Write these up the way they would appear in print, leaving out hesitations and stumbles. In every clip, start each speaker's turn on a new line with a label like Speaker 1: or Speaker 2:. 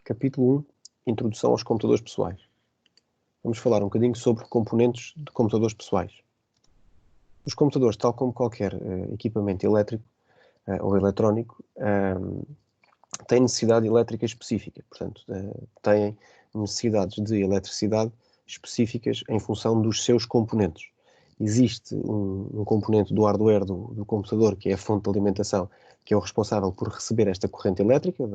Speaker 1: Capítulo 1. Introdução aos computadores pessoais. Vamos falar um bocadinho sobre componentes de computadores pessoais. Os computadores, tal como qualquer equipamento elétrico ou eletrónico, têm necessidade elétrica específica. Portanto, têm necessidades de eletricidade específicas em função dos seus componentes. Existe um componente do hardware do computador, que é a fonte de alimentação, que é o responsável por receber esta corrente elétrica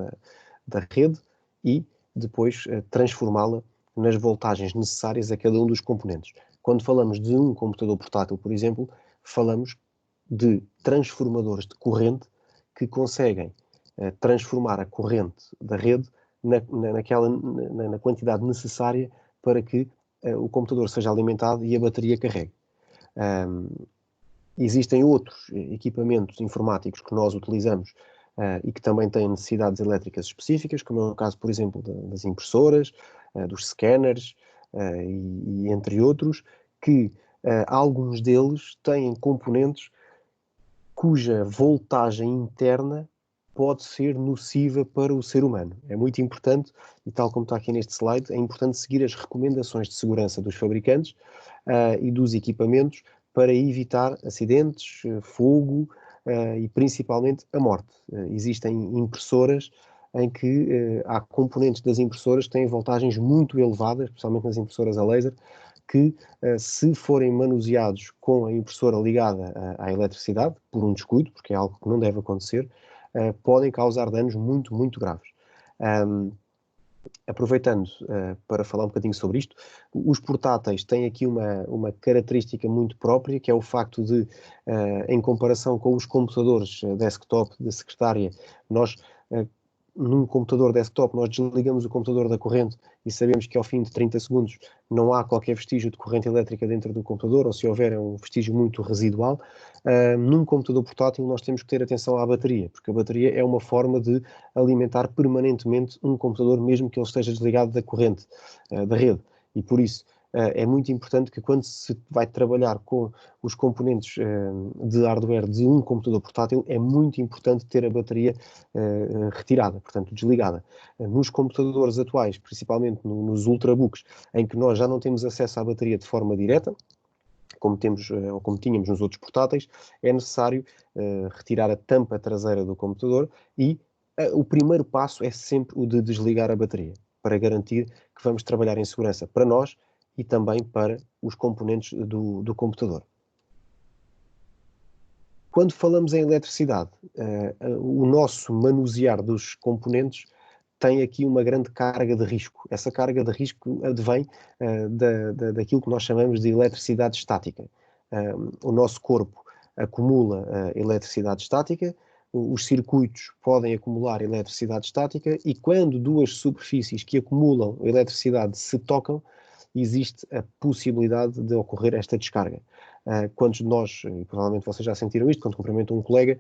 Speaker 1: da rede e depois transformá-la nas voltagens necessárias a cada um dos componentes. Quando falamos de um computador portátil, por exemplo, falamos de transformadores de corrente que conseguem transformar a corrente da rede na quantidade necessária para que o computador seja alimentado e a bateria carregue. Existem outros equipamentos informáticos que nós utilizamos e que também têm necessidades elétricas específicas, como é o caso, por exemplo, das impressoras, dos scanners e entre outros, que alguns deles têm componentes cuja voltagem interna pode ser nociva para o ser humano. É muito importante, e tal como está aqui neste slide, é importante seguir as recomendações de segurança dos fabricantes e dos equipamentos para evitar acidentes, fogo e principalmente a morte. Existem impressoras em que há componentes das impressoras que têm voltagens muito elevadas, especialmente nas impressoras a laser, que se forem manuseados com a impressora ligada à eletricidade, por um descuido, porque é algo que não deve acontecer, podem causar danos muito, muito graves. Aproveitando para falar um bocadinho sobre isto, os portáteis têm aqui uma característica muito própria, que é o facto de, em comparação com os computadores desktop de secretária, nós, num computador desktop, nós desligamos o computador da corrente e sabemos que ao fim de 30 segundos não há qualquer vestígio de corrente elétrica dentro do computador, ou se houver é um vestígio muito residual. Num computador portátil nós temos que ter atenção à bateria, porque a bateria é uma forma de alimentar permanentemente um computador, mesmo que ele esteja desligado da corrente, da rede. E por isso é muito importante que quando se vai trabalhar com os componentes de hardware de um computador portátil, é muito importante ter a bateria retirada, portanto desligada. Nos computadores atuais, principalmente nos ultrabooks, em que nós já não temos acesso à bateria de forma direta, como temos ou como tínhamos nos outros portáteis, é necessário retirar a tampa traseira do computador e o primeiro passo é sempre o de desligar a bateria, para garantir que vamos trabalhar em segurança para nós e também para os componentes do computador. Quando falamos em eletricidade, o nosso manusear dos componentes tem aqui uma grande carga de risco. Essa carga de risco advém daquilo que nós chamamos de eletricidade estática. O nosso corpo acumula eletricidade estática, os circuitos podem acumular eletricidade estática e quando duas superfícies que acumulam eletricidade se tocam, existe a possibilidade de ocorrer esta descarga. Quando nós, e provavelmente vocês já sentiram isto, quando cumprimentam um colega,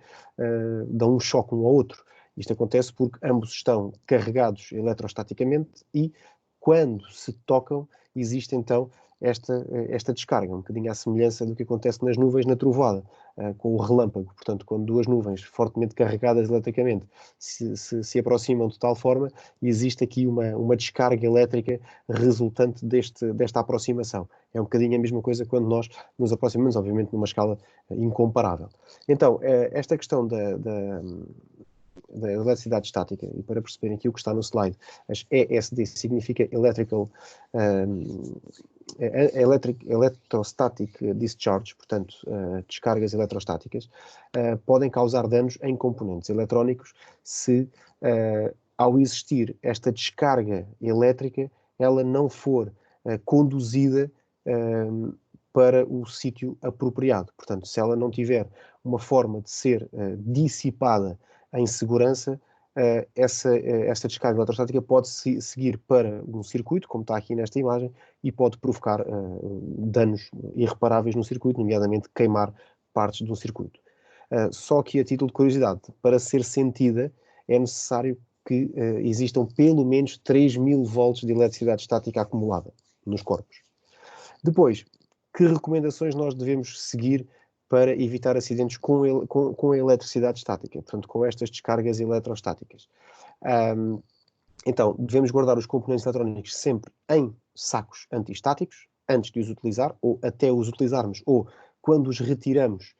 Speaker 1: dão um choque um ao outro. Isto acontece porque ambos estão carregados eletrostaticamente e, quando se tocam, existe então esta descarga, um bocadinho à semelhança do que acontece nas nuvens na trovoada, com o relâmpago. Portanto, quando duas nuvens fortemente carregadas eletricamente se aproximam de tal forma, existe aqui uma descarga elétrica resultante desta aproximação. É um bocadinho a mesma coisa quando nós nos aproximamos, obviamente numa escala incomparável. Então, esta questão da eletricidade estática, e para perceberem aqui o que está no slide, as ESD significa Electrostatic Discharge, portanto, descargas eletrostáticas, podem causar danos em componentes eletrónicos se, ao existir esta descarga elétrica, ela não for conduzida para o sítio apropriado. Portanto, se ela não tiver uma forma de ser dissipada em segurança, essa descarga eletrostática pode seguir para um circuito, como está aqui nesta imagem, e pode provocar danos irreparáveis no circuito, nomeadamente queimar partes do circuito. Só que, a título de curiosidade, para ser sentida, é necessário que existam pelo menos 3.000 volts de eletricidade estática acumulada nos corpos. Depois, que recomendações nós devemos seguir para evitar acidentes com a eletricidade estática, portanto, com estas descargas eletrostáticas? Então, devemos guardar os componentes eletrónicos sempre em sacos antistáticos, antes de os utilizar, ou até os utilizarmos, ou quando os retiramos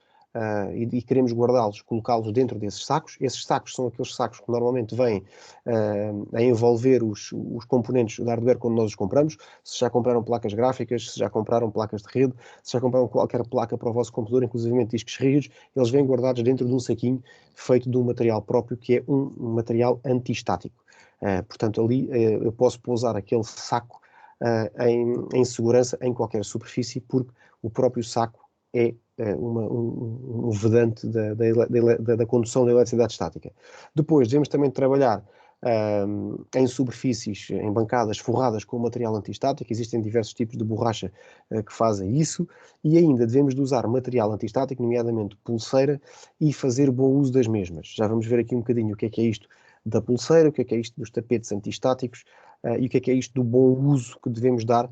Speaker 1: e queremos guardá-los, colocá-los dentro desses sacos. Esses sacos são aqueles sacos que normalmente vêm a envolver os componentes de hardware quando nós os compramos. Se já compraram placas gráficas, se já compraram placas de rede, se já compraram qualquer placa para o vosso computador, inclusive discos rígidos, eles vêm guardados dentro de um saquinho feito de um material próprio, que é um material antistático. Portanto, ali eu posso pousar aquele saco em segurança em qualquer superfície, porque o próprio saco é um vedante da condução da eletricidade estática. Depois, devemos também trabalhar em superfícies, em bancadas forradas com material antistático. Existem diversos tipos de borracha que fazem isso, e ainda devemos de usar material antistático, nomeadamente pulseira, e fazer bom uso das mesmas. Já vamos ver aqui um bocadinho o que é isto da pulseira, o que é isto dos tapetes antistáticos e o que é isto do bom uso que devemos dar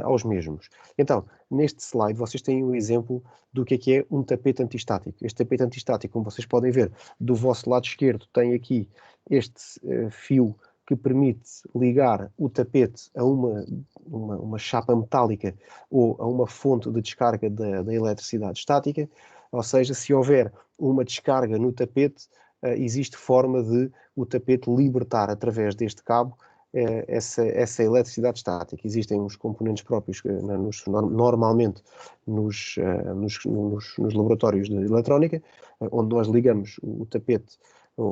Speaker 1: aos mesmos. Então, neste slide, vocês têm um exemplo do que é um tapete antistático. Este tapete antistático, como vocês podem ver, do vosso lado esquerdo tem aqui este fio que permite ligar o tapete a uma chapa metálica ou a uma fonte de descarga da eletricidade estática. Ou seja, se houver uma descarga no tapete, existe forma de o tapete libertar através deste cabo essa eletricidade estática. Existem os componentes próprios normalmente nos laboratórios de eletrónica, onde nós ligamos o tapete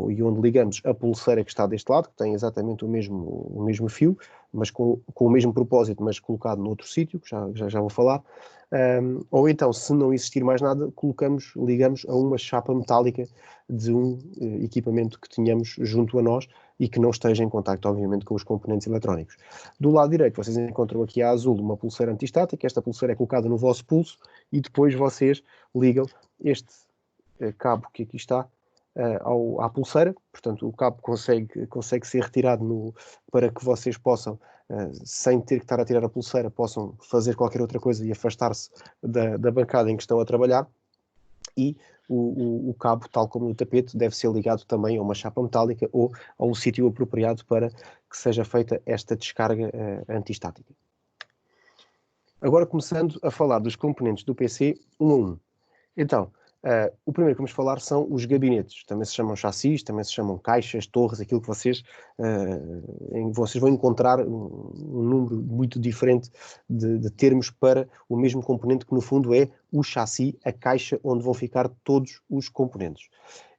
Speaker 1: e onde ligamos a pulseira que está deste lado, que tem exatamente o mesmo fio, mas com o mesmo propósito, mas colocado noutro sítio, que já vou falar. Ou então, se não existir mais nada, ligamos a uma chapa metálica de um equipamento que tenhamos junto a nós e que não esteja em contacto, obviamente, com os componentes eletrónicos. Do lado direito, vocês encontram aqui a azul uma pulseira antistática. Esta pulseira é colocada no vosso pulso e depois vocês ligam este cabo que aqui está à pulseira. Portanto, o cabo consegue ser retirado para que vocês possam, sem ter que estar a tirar a pulseira, possam fazer qualquer outra coisa e afastar-se da bancada em que estão a trabalhar. E o cabo, tal como no tapete, deve ser ligado também a uma chapa metálica ou a um sítio apropriado para que seja feita esta descarga antistática. Agora, começando a falar dos componentes do PC um a um. Então, o primeiro que vamos falar são os gabinetes. Também se chamam chassis, também se chamam caixas, torres, aquilo que vocês vão encontrar um número muito diferente de termos para o mesmo componente, que no fundo é o chassi, a caixa onde vão ficar todos os componentes.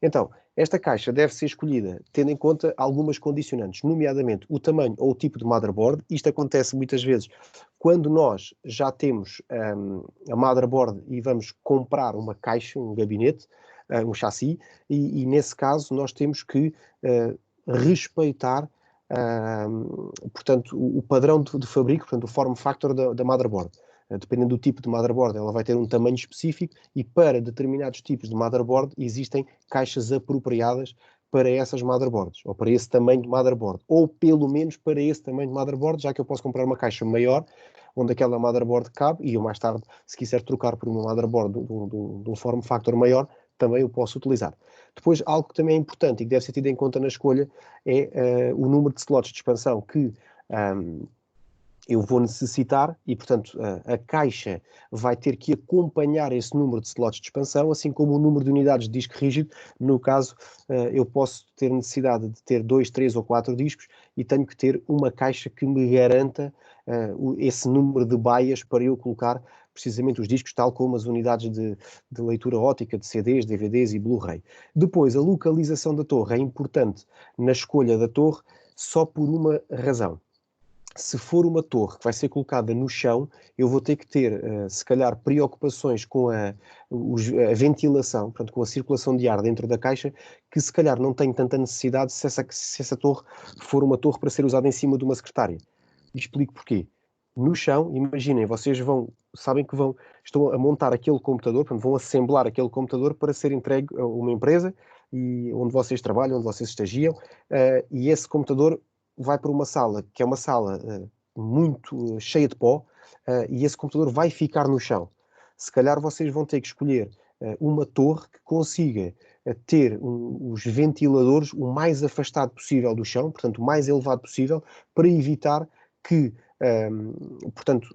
Speaker 1: Então, esta caixa deve ser escolhida tendo em conta algumas condicionantes, nomeadamente o tamanho ou o tipo de motherboard. Isto acontece muitas vezes quando nós já temos a motherboard e vamos comprar uma caixa, um gabinete, um chassi, e nesse caso nós temos que respeitar portanto, o padrão de fabrico, portanto, o form factor da motherboard. Dependendo do tipo de motherboard, ela vai ter um tamanho específico, e para determinados tipos de motherboard existem caixas apropriadas para essas motherboards, ou para esse tamanho de motherboard, ou pelo menos para esse tamanho de motherboard, já que eu posso comprar uma caixa maior, onde aquela motherboard cabe, e eu mais tarde, se quiser trocar por uma motherboard de um form factor maior, também o posso utilizar. Depois, algo que também é importante e que deve ser tido em conta na escolha é o número de slots de expansão que eu vou necessitar, e portanto a caixa vai ter que acompanhar esse número de slots de expansão, assim como o número de unidades de disco rígido. No caso, eu posso ter necessidade de ter 2, 3 ou 4 discos, e tenho que ter uma caixa que me garanta esse número de baias para eu colocar precisamente os discos, tal como as unidades de leitura óptica de CDs, DVDs e Blu-ray. Depois, a localização da torre é importante na escolha da torre só por uma razão. Se for uma torre que vai ser colocada no chão, eu vou ter que ter, se calhar, preocupações com a ventilação, portanto, com a circulação de ar dentro da caixa, que se calhar não tenho tanta necessidade se essa torre for uma torre para ser usada em cima de uma secretária. E explico porquê. No chão, imaginem, vocês sabem que estão a montar aquele computador, portanto, vão assemblar aquele computador para ser entregue a uma empresa onde vocês trabalham, onde vocês estagiam, e esse computador vai para uma sala, que é uma sala muito cheia de pó, e esse computador vai ficar no chão. Se calhar vocês vão ter que escolher uma torre que consiga ter os ventiladores o mais afastado possível do chão, portanto, o mais elevado possível, para evitar que, portanto,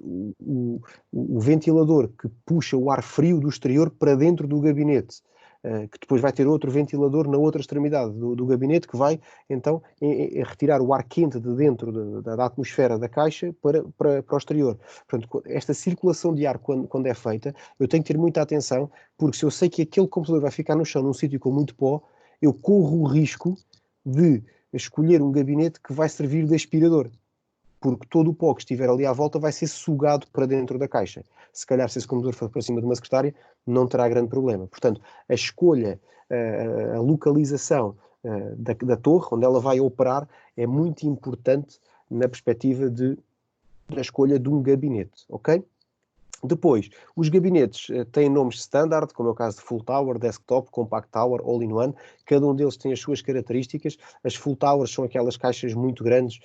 Speaker 1: o ventilador que puxa o ar frio do exterior para dentro do gabinete, que depois vai ter outro ventilador na outra extremidade do gabinete que vai, então, retirar o ar quente de dentro da atmosfera da caixa para o exterior. Portanto, esta circulação de ar, quando é feita, eu tenho que ter muita atenção, porque se eu sei que aquele computador vai ficar no chão num sítio com muito pó, eu corro o risco de escolher um gabinete que vai servir de aspirador, porque todo o pó que estiver ali à volta vai ser sugado para dentro da caixa. Se calhar, se esse computador for para cima de uma secretária, não terá grande problema. Portanto, a escolha, a localização da torre, onde ela vai operar, é muito importante na perspectiva da escolha de um gabinete, ok? Depois, os gabinetes têm nomes standard, como é o caso de Full Tower, Desktop, Compact Tower, All-in-One. Cada um deles tem as suas características. As Full Towers são aquelas caixas muito grandes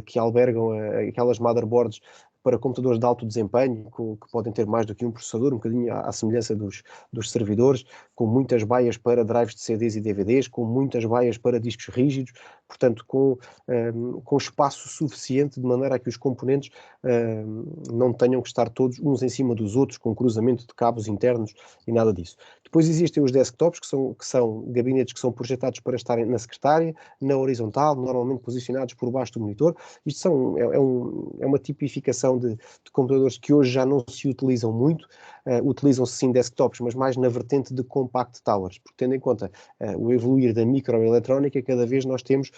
Speaker 1: que albergam aquelas motherboards para computadores de alto desempenho, que podem ter mais do que um processador, um bocadinho à semelhança dos servidores, com muitas baias para drives de CDs e DVDs, com muitas baias para discos rígidos, portanto, com espaço suficiente de maneira a que os componentes não tenham que estar todos uns em cima dos outros, com cruzamento de cabos internos e nada disso. Depois existem os desktops, que são gabinetes que são projetados para estarem na secretária, na horizontal, normalmente posicionados por baixo do monitor. Isto é uma tipificação de computadores que hoje já não se utilizam muito. Utilizam-se sim desktops, mas mais na vertente de compact towers, porque tendo em conta o evoluir da microeletrónica, cada vez nós temos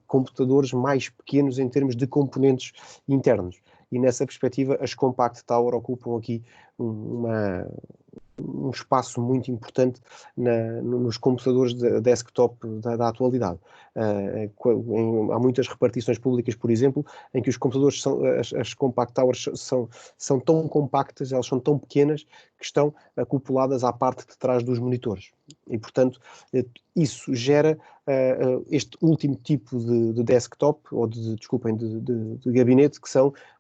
Speaker 1: computadores mais pequenos em termos de componentes internos. E nessa perspectiva, as compact tower ocupam aqui um espaço muito importante nos computadores de desktop da atualidade. Há muitas repartições públicas, por exemplo, em que os computadores as compact towers são tão compactas, elas são tão pequenas que estão acopladas à parte de trás dos monitores. E, portanto, isso gera este último tipo de desktop, ou de gabinete,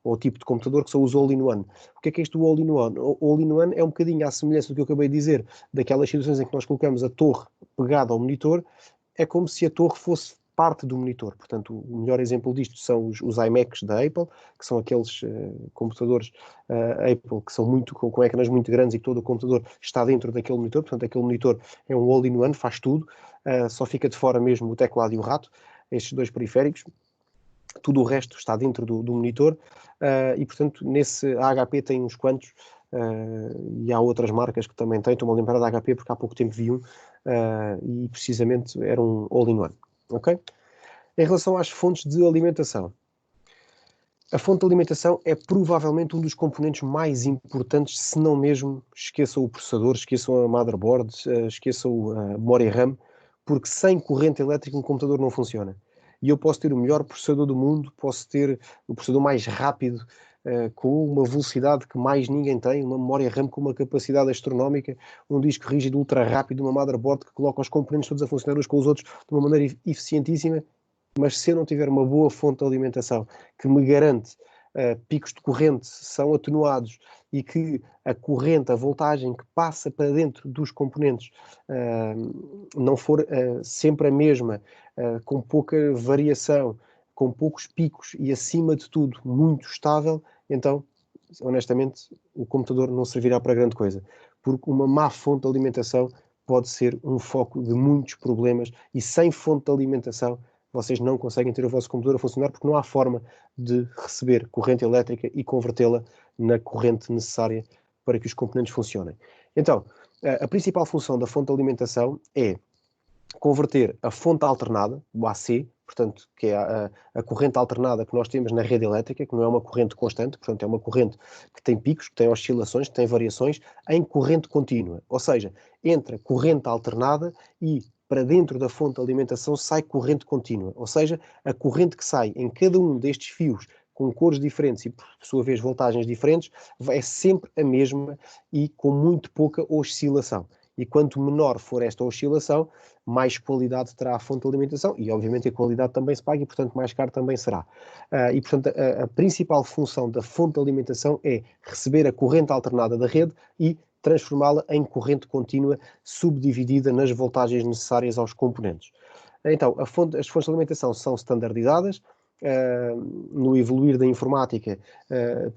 Speaker 1: ou tipo de computador, que são os all-in-one. O que é isto do all-in-one? O all-in-one é um bocadinho à semelhança do que eu acabei de dizer, daquelas situações em que nós colocamos a torre pegada ao monitor, é como se a torre fosse parte do monitor. Portanto, o melhor exemplo disto são os iMacs da Apple, que são aqueles computadores Apple que são com ecrãs muito grandes e que todo o computador está dentro daquele monitor. Portanto, aquele monitor é um all-in-one, faz tudo, só fica de fora mesmo o teclado e o rato, estes dois periféricos. Tudo o resto está dentro do monitor e, portanto, a HP tem uns quantos e há outras marcas que também têm. Estou-me a lembrar da HP porque há pouco tempo vi um e precisamente era um all-in-one. Okay? Em relação às fontes de alimentação, a fonte de alimentação é provavelmente um dos componentes mais importantes, se não mesmo, esqueçam o processador, esqueçam a motherboard, esqueçam a memória RAM, porque sem corrente elétrica um computador não funciona. E eu posso ter o melhor processador do mundo, posso ter o processador mais rápido, com uma velocidade que mais ninguém tem, uma memória RAM com uma capacidade astronómica, um disco rígido ultra rápido, uma motherboard que coloca os componentes todos a funcionar uns com os outros de uma maneira eficientíssima, mas se eu não tiver uma boa fonte de alimentação que me garante picos de corrente são atenuados e que a corrente, a voltagem que passa para dentro dos componentes não for sempre a mesma, com pouca variação, com poucos picos e, acima de tudo, muito estável, então, honestamente, o computador não servirá para grande coisa, porque uma má fonte de alimentação pode ser um foco de muitos problemas e sem fonte de alimentação vocês não conseguem ter o vosso computador a funcionar porque não há forma de receber corrente elétrica e convertê-la na corrente necessária para que os componentes funcionem. Então, a principal função da fonte de alimentação é converter a fonte alternada, o AC, portanto, que é a corrente alternada que nós temos na rede elétrica, que não é uma corrente constante, portanto, é uma corrente que tem picos, que tem oscilações, que tem variações, em corrente contínua. Ou seja, entra corrente alternada e para dentro da fonte de alimentação sai corrente contínua. Ou seja, a corrente que sai em cada um destes fios com cores diferentes e, por sua vez, voltagens diferentes, é sempre a mesma e com muito pouca oscilação. E quanto menor for esta oscilação, mais qualidade terá a fonte de alimentação e, obviamente, a qualidade também se paga e, portanto, mais caro também será. E, portanto, a principal função da fonte de alimentação é receber a corrente alternada da rede e transformá-la em corrente contínua subdividida nas voltagens necessárias aos componentes. Então, as fontes de alimentação são standardizadas. No evoluir da informática,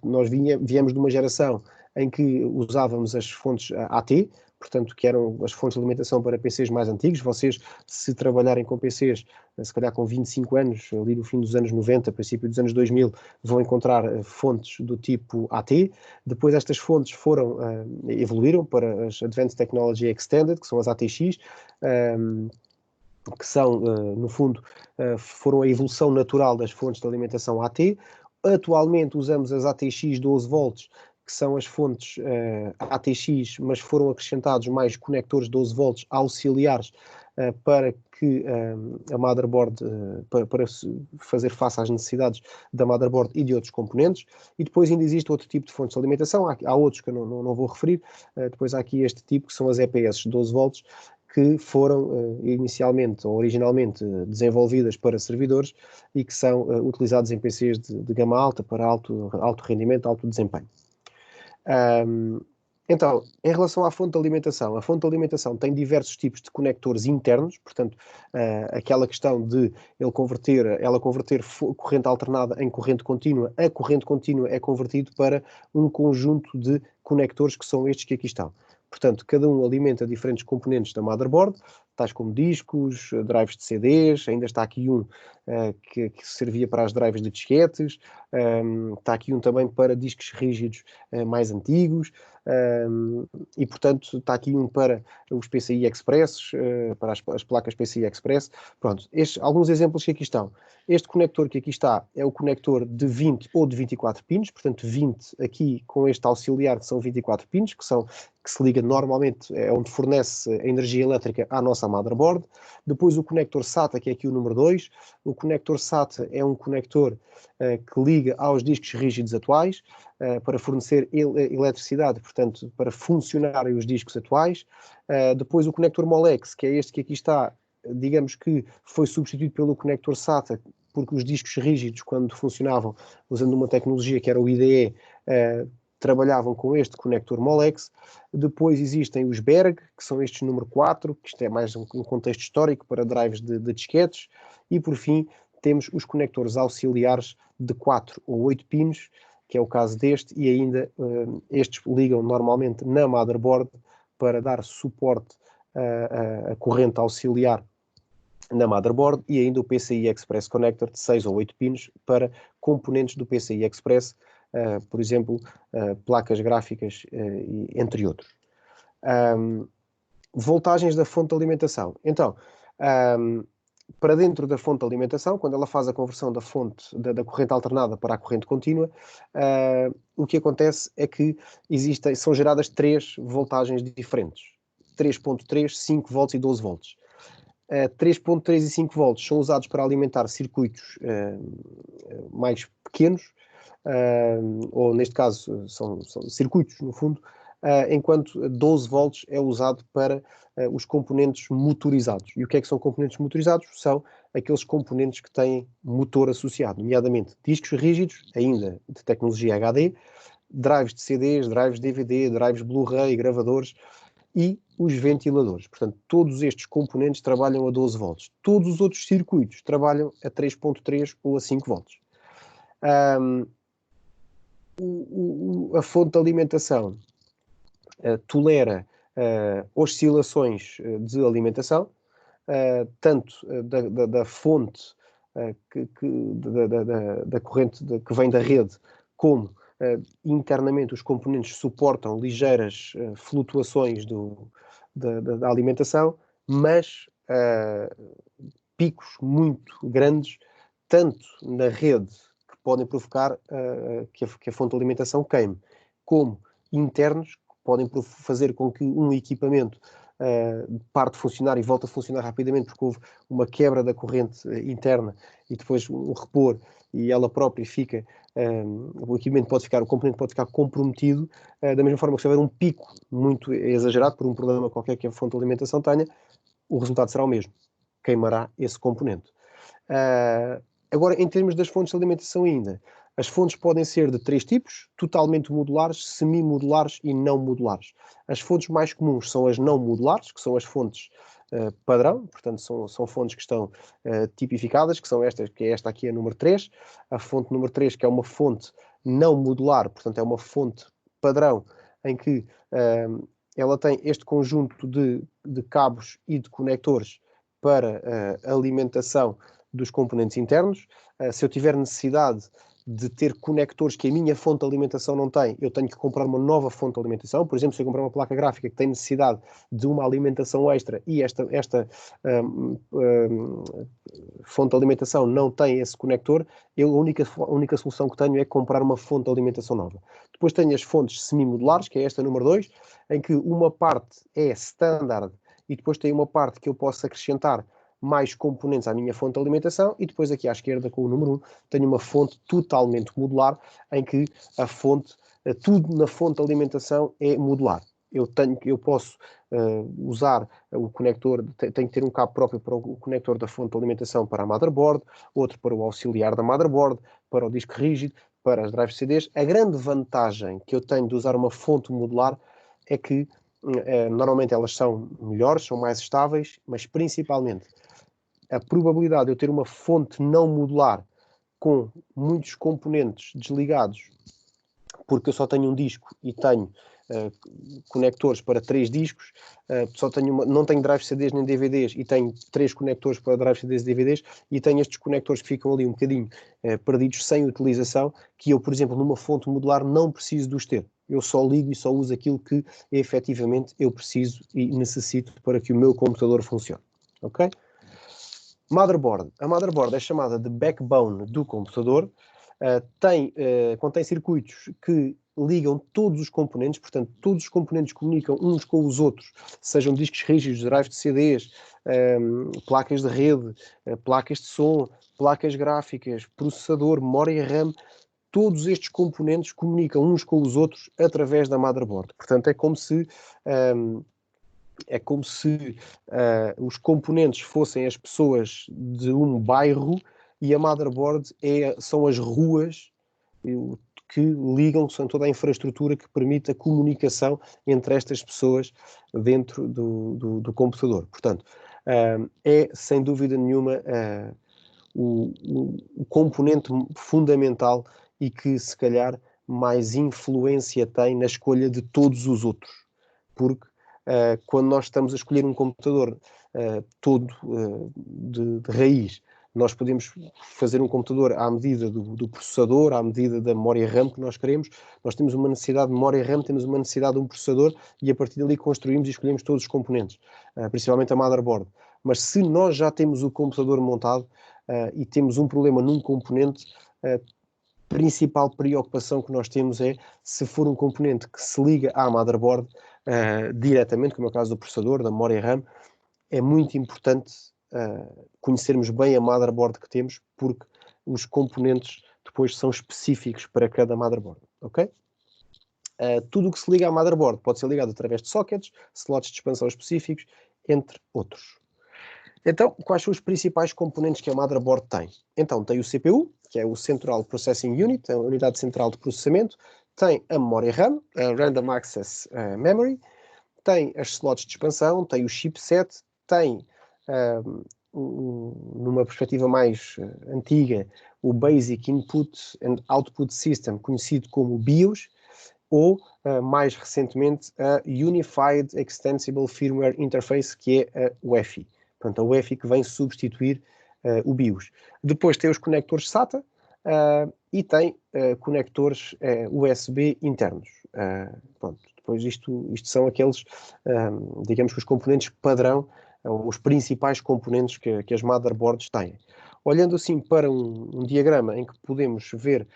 Speaker 1: nós viemos de uma geração em que usávamos as fontes AT, portanto, que eram as fontes de alimentação para PCs mais antigos. Vocês, se trabalharem com PCs, se calhar com 25 anos, ali no fim dos anos 90, princípio dos anos 2000, vão encontrar fontes do tipo AT. Depois estas fontes evoluíram para as Advanced Technology Extended, que são as ATX, que são, no fundo, foram a evolução natural das fontes de alimentação AT. Atualmente usamos as ATX 12 volts, que são as fontes ATX, mas foram acrescentados mais conectores 12 volts auxiliares para que a motherboard, para fazer face às necessidades da motherboard e de outros componentes. E depois ainda existe outro tipo de fontes de alimentação, há outros que eu não vou referir. Depois há aqui este tipo, que são as EPS 12 volts, que foram inicialmente ou originalmente desenvolvidas para servidores e que são utilizados em PCs de gama alta para alto rendimento, alto desempenho. Então, em relação à fonte de alimentação, a fonte de alimentação tem diversos tipos de conectores internos, portanto, aquela questão de ela converter corrente alternada em corrente contínua, a corrente contínua é convertido para um conjunto de conectores que são estes que aqui estão. Portanto, cada um alimenta diferentes componentes da motherboard, tais como discos, drives de CDs, ainda está aqui um que servia para as drives de disquetes, está aqui um também para discos rígidos mais antigos, e portanto está aqui um para os PCI Express, para as placas PCI Express. Pronto, alguns exemplos que aqui estão. Este conector que aqui está é o conector de 20 ou de 24 pins, portanto 20 aqui com este auxiliar que são 24 pins, que se liga normalmente, é onde fornece a energia elétrica à nossa motherboard. Depois o conector SATA, que é aqui o número 2. O conector SATA é um conector que liga aos discos rígidos atuais para fornecer eletricidade, portanto, para funcionarem os discos atuais. Depois o conector Molex, que é este que aqui está, digamos que foi substituído pelo conector SATA, porque os discos rígidos, quando funcionavam usando uma tecnologia que era o IDE, trabalhavam com este conector Molex. Depois existem os Berg, que são estes número 4, que isto é mais um contexto histórico para drives de disquetes. E por fim temos os conectores auxiliares de 4 ou 8 pinos, que é o caso deste, e ainda estes ligam normalmente na motherboard para dar suporte à corrente auxiliar na motherboard, e ainda o PCI Express Connector de 6 ou 8 pinos para componentes do PCI Express, por exemplo, placas gráficas, entre outros. Voltagens da fonte de alimentação. Então, para dentro da fonte de alimentação, quando ela faz a conversão da fonte da corrente alternada para a corrente contínua, o que acontece é que são geradas 3 voltagens diferentes: 3.3, 5 volts e 12 volts. 3.3 e 5 volts são usados para alimentar circuitos mais pequenos, ou neste caso são circuitos, no fundo, enquanto 12 volts é usado para os componentes motorizados. E o que é que são componentes motorizados? São aqueles componentes que têm motor associado, nomeadamente discos rígidos, ainda de tecnologia HD, drives de CDs, drives de DVD, drives Blu-ray, gravadores e os ventiladores. Portanto, todos estes componentes trabalham a 12 volts. Todos os outros circuitos trabalham a 3.3 ou a 5 volts. A fonte de alimentação tolera oscilações de alimentação, tanto da fonte da corrente que vem da rede, como internamente os componentes suportam ligeiras flutuações da alimentação, mas picos muito grandes, tanto na rede, que podem provocar que a fonte de alimentação queime, como internos, que podem fazer com que um equipamento pare de funcionar e volte a funcionar rapidamente porque houve uma quebra da corrente interna e depois um repor, e ela própria fica, o componente pode ficar comprometido, da mesma forma que se houver um pico muito exagerado por um problema qualquer que a fonte de alimentação tenha, o resultado será o mesmo: queimará esse componente. Agora, em termos das fontes de alimentação ainda, As fontes podem ser de 3 tipos: totalmente modulares, semi-modulares e não modulares. As fontes mais comuns são as não modulares, que são as fontes padrão, portanto são fontes que estão tipificadas, que são estas, que é esta aqui, a número 3. A fonte número 3, que é uma fonte não modular, portanto é uma fonte padrão, em que ela tem este conjunto de cabos e de conectores para alimentação dos componentes internos. Se eu tiver necessidade de ter conectores que a minha fonte de alimentação não tem, eu tenho que comprar uma nova fonte de alimentação. Por exemplo, se eu comprar uma placa gráfica que tem necessidade de uma alimentação extra e esta fonte de alimentação não tem esse conector, a única solução que tenho é comprar uma fonte de alimentação nova. Depois tenho as fontes semi-modulares, que é esta número 2, em que uma parte é standard e depois tem uma parte que eu posso acrescentar mais componentes à minha fonte de alimentação, e depois aqui à esquerda, com o número 1, tenho uma fonte totalmente modular, em que a fonte, tudo na fonte de alimentação é modular. Eu posso usar o conector, tenho que ter um cabo próprio para o conector da fonte de alimentação para a motherboard, outro para o auxiliar da motherboard, para o disco rígido, para as drives CDs. A grande vantagem que eu tenho de usar uma fonte modular é que normalmente elas são melhores, são mais estáveis, mas principalmente a probabilidade de eu ter uma fonte não modular com muitos componentes desligados, porque eu só tenho um disco e tenho conectores para 3 discos, não tenho drives CDs nem DVDs e tenho 3 conectores para drives CDs e DVDs, e tenho estes conectores que ficam ali um bocadinho perdidos sem utilização, que eu, por exemplo, numa fonte modular não preciso de os ter. Eu só ligo e só uso aquilo que efetivamente eu preciso e necessito para que o meu computador funcione. Ok? Motherboard. A motherboard é chamada de backbone do computador. Contém circuitos que ligam todos os componentes, portanto, todos os componentes comunicam uns com os outros, sejam discos rígidos, drives de CDs, placas de rede, placas de som, placas gráficas, processador, memória RAM. Todos estes componentes comunicam uns com os outros através da motherboard. Portanto, é como se os componentes fossem as pessoas de um bairro e a motherboard são as ruas que ligam, são toda a infraestrutura que permite a comunicação entre estas pessoas dentro do computador. Portanto, é sem dúvida nenhuma o componente fundamental e que se calhar mais influência tem na escolha de todos os outros. Porque quando nós estamos a escolher um computador todo de raiz, nós podemos fazer um computador à medida do processador, à medida da memória RAM que nós queremos. Nós temos uma necessidade de memória RAM, temos uma necessidade de um processador, e a partir dali construímos e escolhemos todos os componentes, principalmente a motherboard. Mas se nós já temos o computador montado e temos um problema num componente, a principal preocupação que nós temos é se for um componente que se liga à motherboard diretamente, como é o caso do processador, da memória RAM. É muito importante conhecermos bem a motherboard que temos, porque os componentes depois são específicos para cada motherboard, ok? Tudo o que se liga à motherboard pode ser ligado através de sockets, slots de expansão específicos, entre outros. Então, quais são os principais componentes que a motherboard tem? Então, tem o CPU, que é o Central Processing Unit, a unidade central de processamento. Tem a memória RAM, a Random Access Memory. Tem as slots de expansão, tem o chipset, tem, numa perspectiva mais antiga, o Basic Input and Output System, conhecido como BIOS, ou, mais recentemente, a Unified Extensible Firmware Interface, que é a UEFI. Portanto, a UEFI que vem substituir o BIOS. Depois tem os conectores SATA e tem conectores USB internos. Pronto. Depois isto são aqueles, digamos que os componentes padrão, os principais componentes que as motherboards têm. Olhando assim para um diagrama em que podemos ver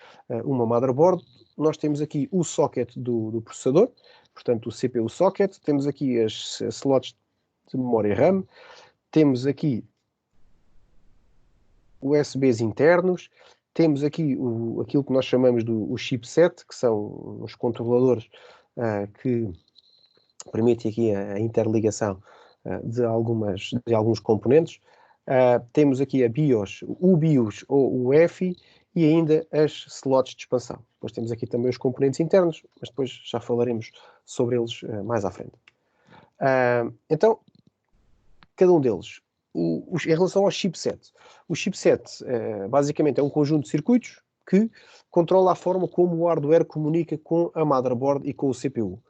Speaker 1: uma motherboard, nós temos aqui o socket do processador, portanto o CPU socket, temos aqui as slots de memória RAM, temos aqui USBs internos, temos aqui aquilo que nós chamamos do chipset, que são os controladores que permitem aqui a interligação de alguns componentes. Temos aqui a BIOS, o BIOS ou o UEFI, e ainda as slots de expansão. Depois temos aqui também os componentes internos, mas depois já falaremos sobre eles mais à frente. Então, cada um deles, em relação ao chipset. O chipset basicamente é um conjunto de circuitos que controla a forma como o hardware comunica com a motherboard e com o CPU.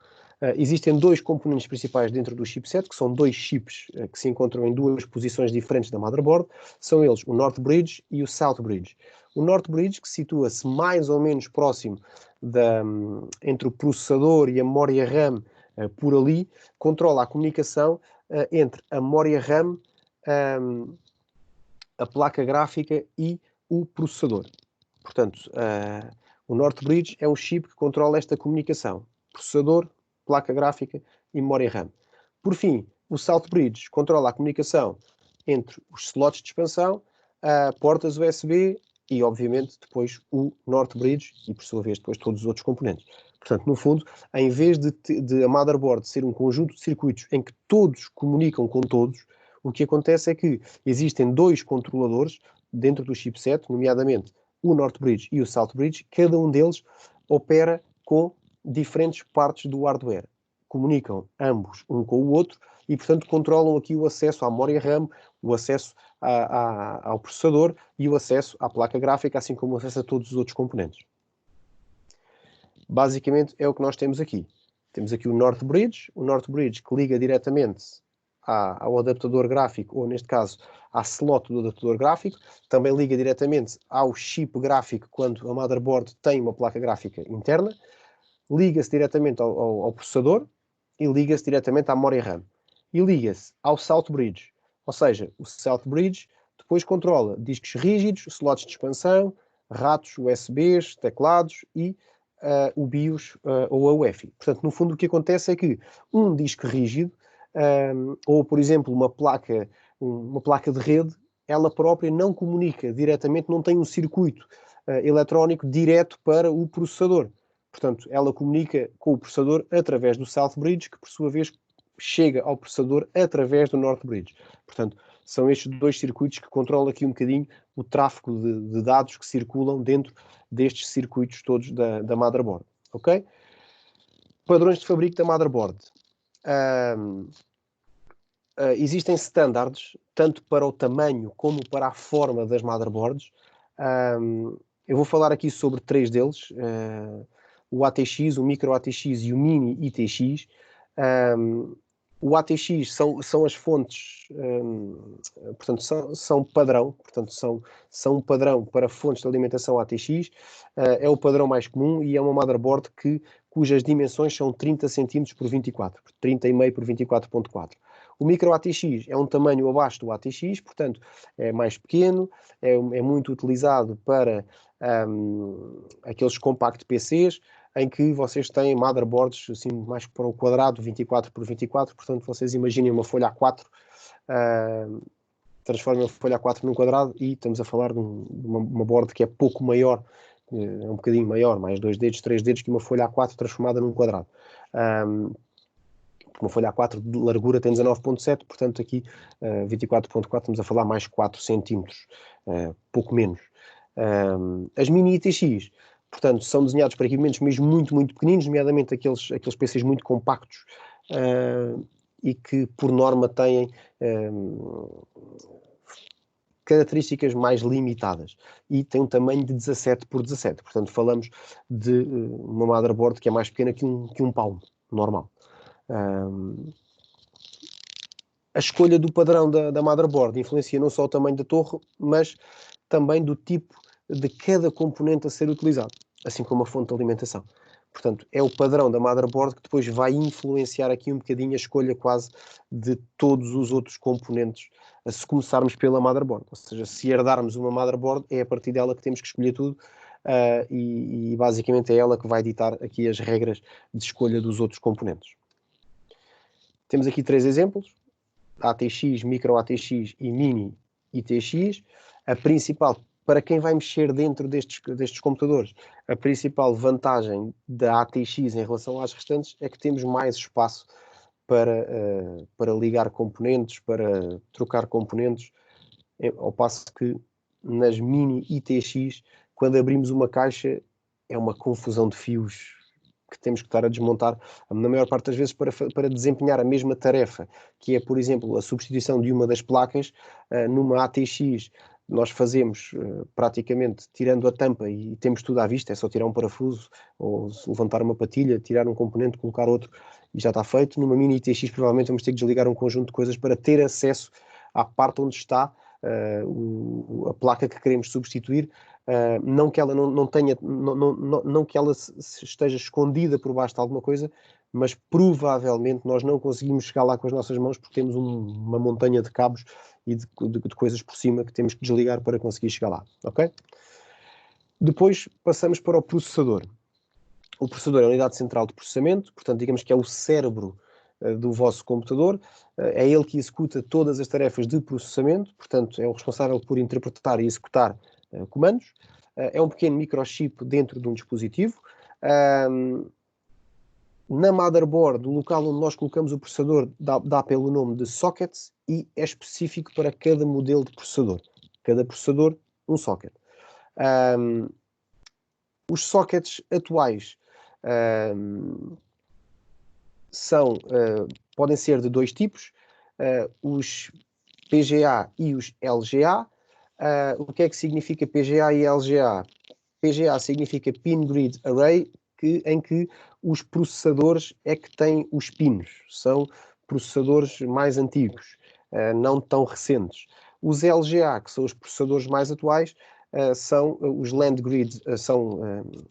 Speaker 1: Existem dois componentes principais dentro do chipset, que são dois chips que se encontram em duas posições diferentes da motherboard. São eles o North Bridge e o South Bridge. O North Bridge, que situa-se mais ou menos próximo entre o processador e a memória RAM, por ali, controla a comunicação entre a memória RAM, a placa gráfica e o processador. Portanto, o North Bridge é um chip que controla esta comunicação. Processador, placa gráfica e memória RAM. Por fim, o South Bridge controla a comunicação entre os slots de expansão, portas USB e, obviamente, depois o North Bridge e, por sua vez, depois todos os outros componentes. Portanto, no fundo, em vez de a motherboard ser um conjunto de circuitos em que todos comunicam com todos, o que acontece é que existem dois controladores dentro do chipset, nomeadamente o North Bridge e o South Bridge. Cada um deles opera com diferentes partes do hardware. Comunicam ambos um com o outro e, portanto, controlam aqui o acesso à memória RAM, o acesso ao processador e o acesso à placa gráfica, assim como o acesso a todos os outros componentes. Basicamente é o que nós temos aqui. Temos aqui o North Bridge que liga diretamente ao adaptador gráfico, ou neste caso, à slot do adaptador gráfico. Também liga diretamente ao chip gráfico quando a motherboard tem uma placa gráfica interna. Liga-se diretamente ao processador e liga-se diretamente à memória RAM. E liga-se ao South Bridge. Ou seja, o South Bridge depois controla discos rígidos, slots de expansão, ratos USBs, teclados e o BIOS ou a UEFI. Portanto, no fundo, o que acontece é que um disco rígido, ou, por exemplo, uma placa de rede, ela própria não comunica diretamente, não tem um circuito eletrónico direto para o processador. Portanto, ela comunica com o processador através do South Bridge, que por sua vez chega ao processador através do North Bridge. Portanto, são estes dois circuitos que controlam aqui um bocadinho o tráfego de dados que circulam dentro destes circuitos todos da motherboard. Ok? Padrões de fabrico da motherboard. Existem standards, tanto para o tamanho como para a forma das motherboards. Eu vou falar aqui sobre três deles. O ATX, o Micro ATX e o Mini ITX. O ATX são as fontes, portanto, são padrão, portanto, são um padrão para fontes de alimentação ATX. É o padrão mais comum e é uma motherboard cujas dimensões são 30 cm por 24, 30,5 por 24,4. O Micro ATX é um tamanho abaixo do ATX, portanto, é mais pequeno, é muito utilizado para aqueles compact PCs, em que vocês têm motherboards assim, mais para o quadrado, 24 por 24, portanto vocês imaginem uma folha A4, transformem a folha A4 num quadrado e estamos a falar de uma board que é pouco maior, é um bocadinho maior, mais 2 dedos, 3 dedos, que uma folha A4 transformada num quadrado. Uma folha A4 de largura tem 19,7, portanto aqui 24,4 estamos a falar mais 4 centímetros, pouco menos. As Mini ITX, portanto, são desenhados para equipamentos mesmo muito, muito pequeninos, nomeadamente aqueles PCs muito compactos e que, por norma, têm características mais limitadas e tem um tamanho de 17 por 17. Portanto, falamos de uma motherboard que é mais pequena que um palmo normal. A escolha do padrão da motherboard influencia não só o tamanho da torre, mas também do tipo de cada componente a ser utilizado, assim como a fonte de alimentação. Portanto, é o padrão da motherboard que depois vai influenciar aqui um bocadinho a escolha quase de todos os outros componentes, se começarmos pela motherboard. Ou seja, se herdarmos uma motherboard, é a partir dela que temos que escolher tudo e basicamente é ela que vai ditar aqui as regras de escolha dos outros componentes. Temos aqui três exemplos: ATX, Micro ATX e Mini ITX. A principal, para quem vai mexer dentro destes computadores, a principal vantagem da ATX em relação às restantes é que temos mais espaço para ligar componentes, para trocar componentes, ao passo que nas Mini ITX quando abrimos uma caixa, é uma confusão de fios que temos que estar a desmontar, na maior parte das vezes, para desempenhar a mesma tarefa, que é, por exemplo, a substituição de uma das placas. Numa ATX, nós fazemos praticamente tirando a tampa e temos tudo à vista, é só tirar um parafuso ou levantar uma patilha, tirar um componente, colocar outro e já está feito. Numa mini ATX provavelmente vamos ter que desligar um conjunto de coisas para ter acesso à parte onde está a placa que queremos substituir. Não que ela não tenha, não que ela esteja escondida por baixo de alguma coisa, mas provavelmente nós não conseguimos chegar lá com as nossas mãos porque temos uma montanha de cabos e de coisas por cima que temos que desligar para conseguir chegar lá, ok? Depois passamos para o processador. O processador é a unidade central de processamento, portanto, digamos que é o cérebro do vosso computador, é ele que executa todas as tarefas de processamento, portanto, é o responsável por interpretar e executar comandos. É um pequeno microchip dentro de um dispositivo. Na motherboard, o local onde nós colocamos o processador dá pelo nome de sockets e é específico para cada modelo de processador. Cada processador, um socket. Os sockets atuais podem ser de dois tipos, os PGA e os LGA. O que é que significa PGA e LGA? PGA significa Pin Grid Array, em que os processadores é que têm os pinos. São processadores mais antigos, não tão recentes. Os LGA, que são os processadores mais atuais, são os land grid, são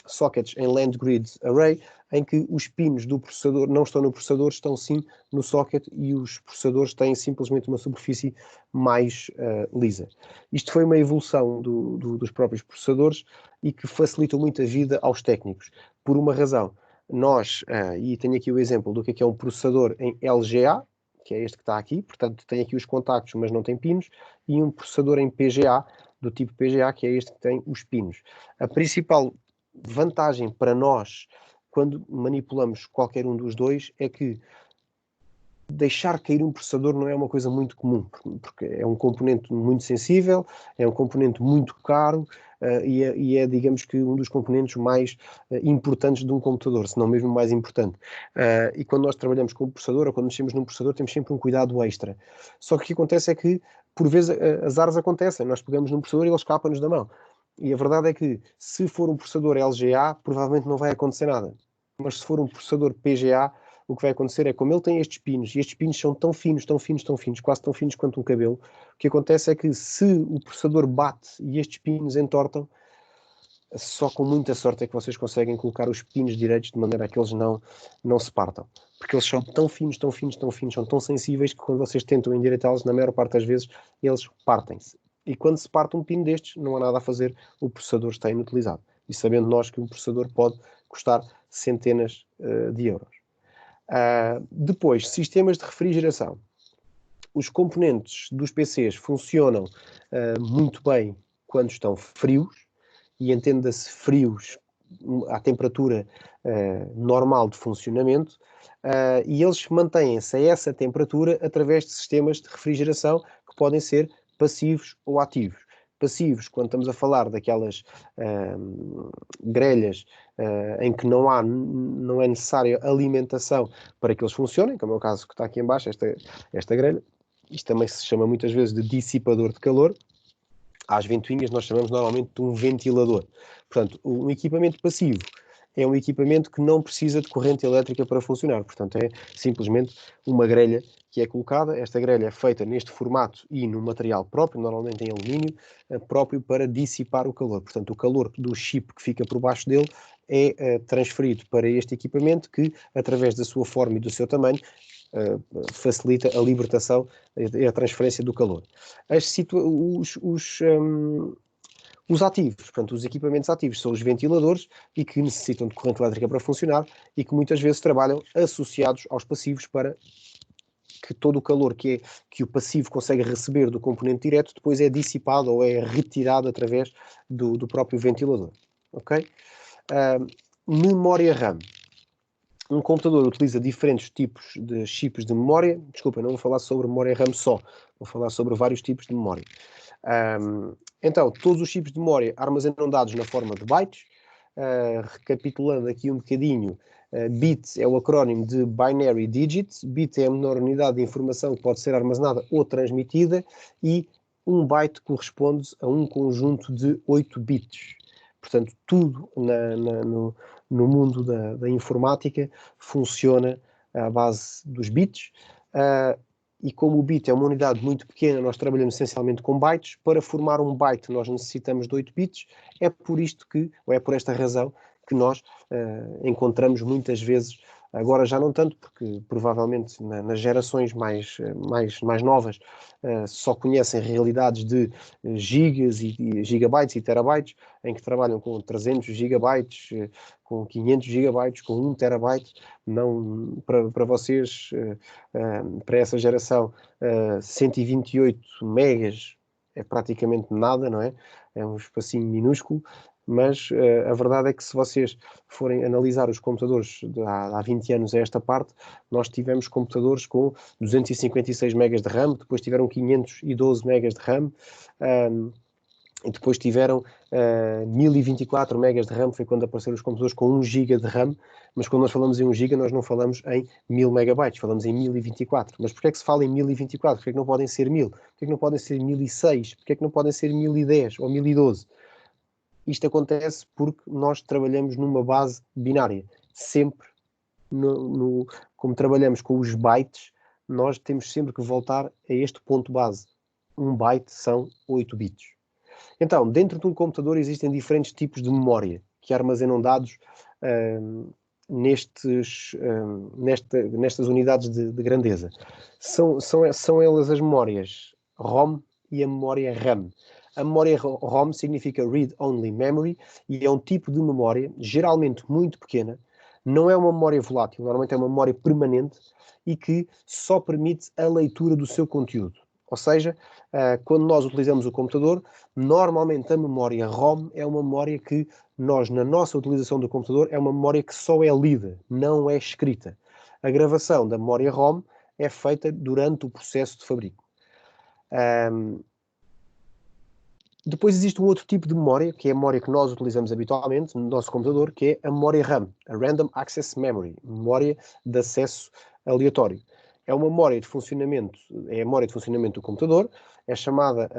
Speaker 1: sockets em land grid array, em que os pinos do processador não estão no processador, estão sim no socket e os processadores têm simplesmente uma superfície mais lisa. Isto foi uma evolução dos próprios processadores e que facilitou muito a vida aos técnicos. Por uma razão, nós, e tenho aqui o exemplo do que é um processador em LGA, que é este que está aqui, portanto tem aqui os contactos, mas não tem pinos, e um processador em PGA, do tipo PGA, que é este que tem os pinos. A principal vantagem para nós, quando manipulamos qualquer um dos dois, é que deixar cair um processador não é uma coisa muito comum, porque é um componente muito sensível, é um componente muito caro e é, digamos que, um dos componentes mais importantes de um computador, se não mesmo mais importante. E quando nós trabalhamos com o processador ou quando mexemos num processador, temos sempre um cuidado extra. Só que o que acontece é que, por vezes, azares acontecem. Nós pegamos num processador e ele escapa-nos da mão. E a verdade é que, se for um processador LGA, provavelmente não vai acontecer nada. Mas se for um processador PGA, o que vai acontecer é, como ele tem estes pinos, e estes pinos são tão finos, tão finos, tão finos, quase tão finos quanto um cabelo, o que acontece é que se o processador bate e estes pinos entortam, só com muita sorte é que vocês conseguem colocar os pinos direitos de maneira a que eles não se partam. Porque eles são tão finos, tão finos, tão finos, são tão sensíveis que quando vocês tentam endireitá-los, na maior parte das vezes, eles partem-se. E quando se parte um pino destes, não há nada a fazer, o processador está inutilizado. E sabendo nós que um processador pode custar centenas de euros. Depois, sistemas de refrigeração. Os componentes dos PCs funcionam muito bem quando estão frios, e entenda-se frios à temperatura normal de funcionamento, e eles mantêm-se a essa temperatura através de sistemas de refrigeração que podem ser passivos ou ativos. Passivos, quando estamos a falar daquelas grelhas em que não é necessária alimentação para que eles funcionem, como é o caso que está aqui em baixo, esta grelha. Isto também se chama muitas vezes de dissipador de calor. Às ventoinhas nós chamamos normalmente de um ventilador. Portanto, um equipamento passivo é um equipamento que não precisa de corrente elétrica para funcionar. Portanto, é simplesmente uma grelha que é colocada. Esta grelha é feita neste formato e no material próprio, normalmente em alumínio, próprio para dissipar o calor. Portanto, o calor do chip que fica por baixo dele é transferido para este equipamento que, através da sua forma e do seu tamanho, facilita a libertação e a transferência do calor. Os ativos, portanto, os equipamentos ativos são os ventiladores e que necessitam de corrente elétrica para funcionar e que muitas vezes trabalham associados aos passivos para que todo o calor que o passivo consegue receber do componente direto depois é dissipado ou é retirado através do próprio ventilador. Ok? Memória RAM. Um computador utiliza diferentes tipos de chips de memória. Desculpa, não vou falar sobre memória RAM só. Vou falar sobre vários tipos de memória. Então, todos os chips de memória armazenam dados na forma de bytes. Recapitulando aqui um bocadinho, bit é o acrónimo de Binary Digit. Bit é a menor unidade de informação que pode ser armazenada ou transmitida, e um byte corresponde a um conjunto de 8 bits. Portanto, tudo no mundo da informática funciona à base dos bits. E como o bit é uma unidade muito pequena, nós trabalhamos essencialmente com bytes. Para formar um byte nós necessitamos de 8 bits. É por isto que, ou é por esta razão, que nós encontramos muitas vezes, agora já não tanto, porque provavelmente nas gerações mais novas só conhecem realidades de gigas e gigabytes e terabytes, em que trabalham com 300 gigabytes, com 500 gigabytes, com 1 terabyte. Não, para vocês, para essa geração, 128 megas é praticamente nada, não é? É um espacinho minúsculo. Mas a verdade é que, se vocês forem analisar os computadores há 20 anos a esta parte, nós tivemos computadores com 256 megas de RAM, depois tiveram 512 megas de RAM, e depois tiveram 1024 megas de RAM, foi quando apareceram os computadores com 1 GB de RAM. Mas quando nós falamos em 1 GB, nós não falamos em 1000 megabytes, falamos em 1024. Mas porquê é que se fala em 1024? Porquê é que não podem ser 1000? Porquê é que não podem ser 1006? Porquê é que não podem ser 1010 ou 1012? Isto acontece porque nós trabalhamos numa base binária. Sempre, como trabalhamos com os bytes, nós temos sempre que voltar a este ponto base. Um byte são 8 bits. Então, dentro de um computador existem diferentes tipos de memória que armazenam dados nestas unidades de grandeza. São elas as memórias ROM e a memória RAM. A memória ROM significa Read Only Memory e é um tipo de memória geralmente muito pequena. Não é uma memória volátil, normalmente é uma memória permanente e que só permite a leitura do seu conteúdo. Ou seja, quando nós utilizamos o computador, normalmente a memória ROM é uma memória que nós, na nossa utilização do computador, é uma memória que só é lida, não é escrita. A gravação da memória ROM é feita durante o processo de fabrico. Depois existe um outro tipo de memória, que é a memória que nós utilizamos habitualmente no nosso computador, que é a memória RAM, a Random Access Memory, memória de acesso aleatório. É uma memória de funcionamento, é a memória de funcionamento do computador, é chamada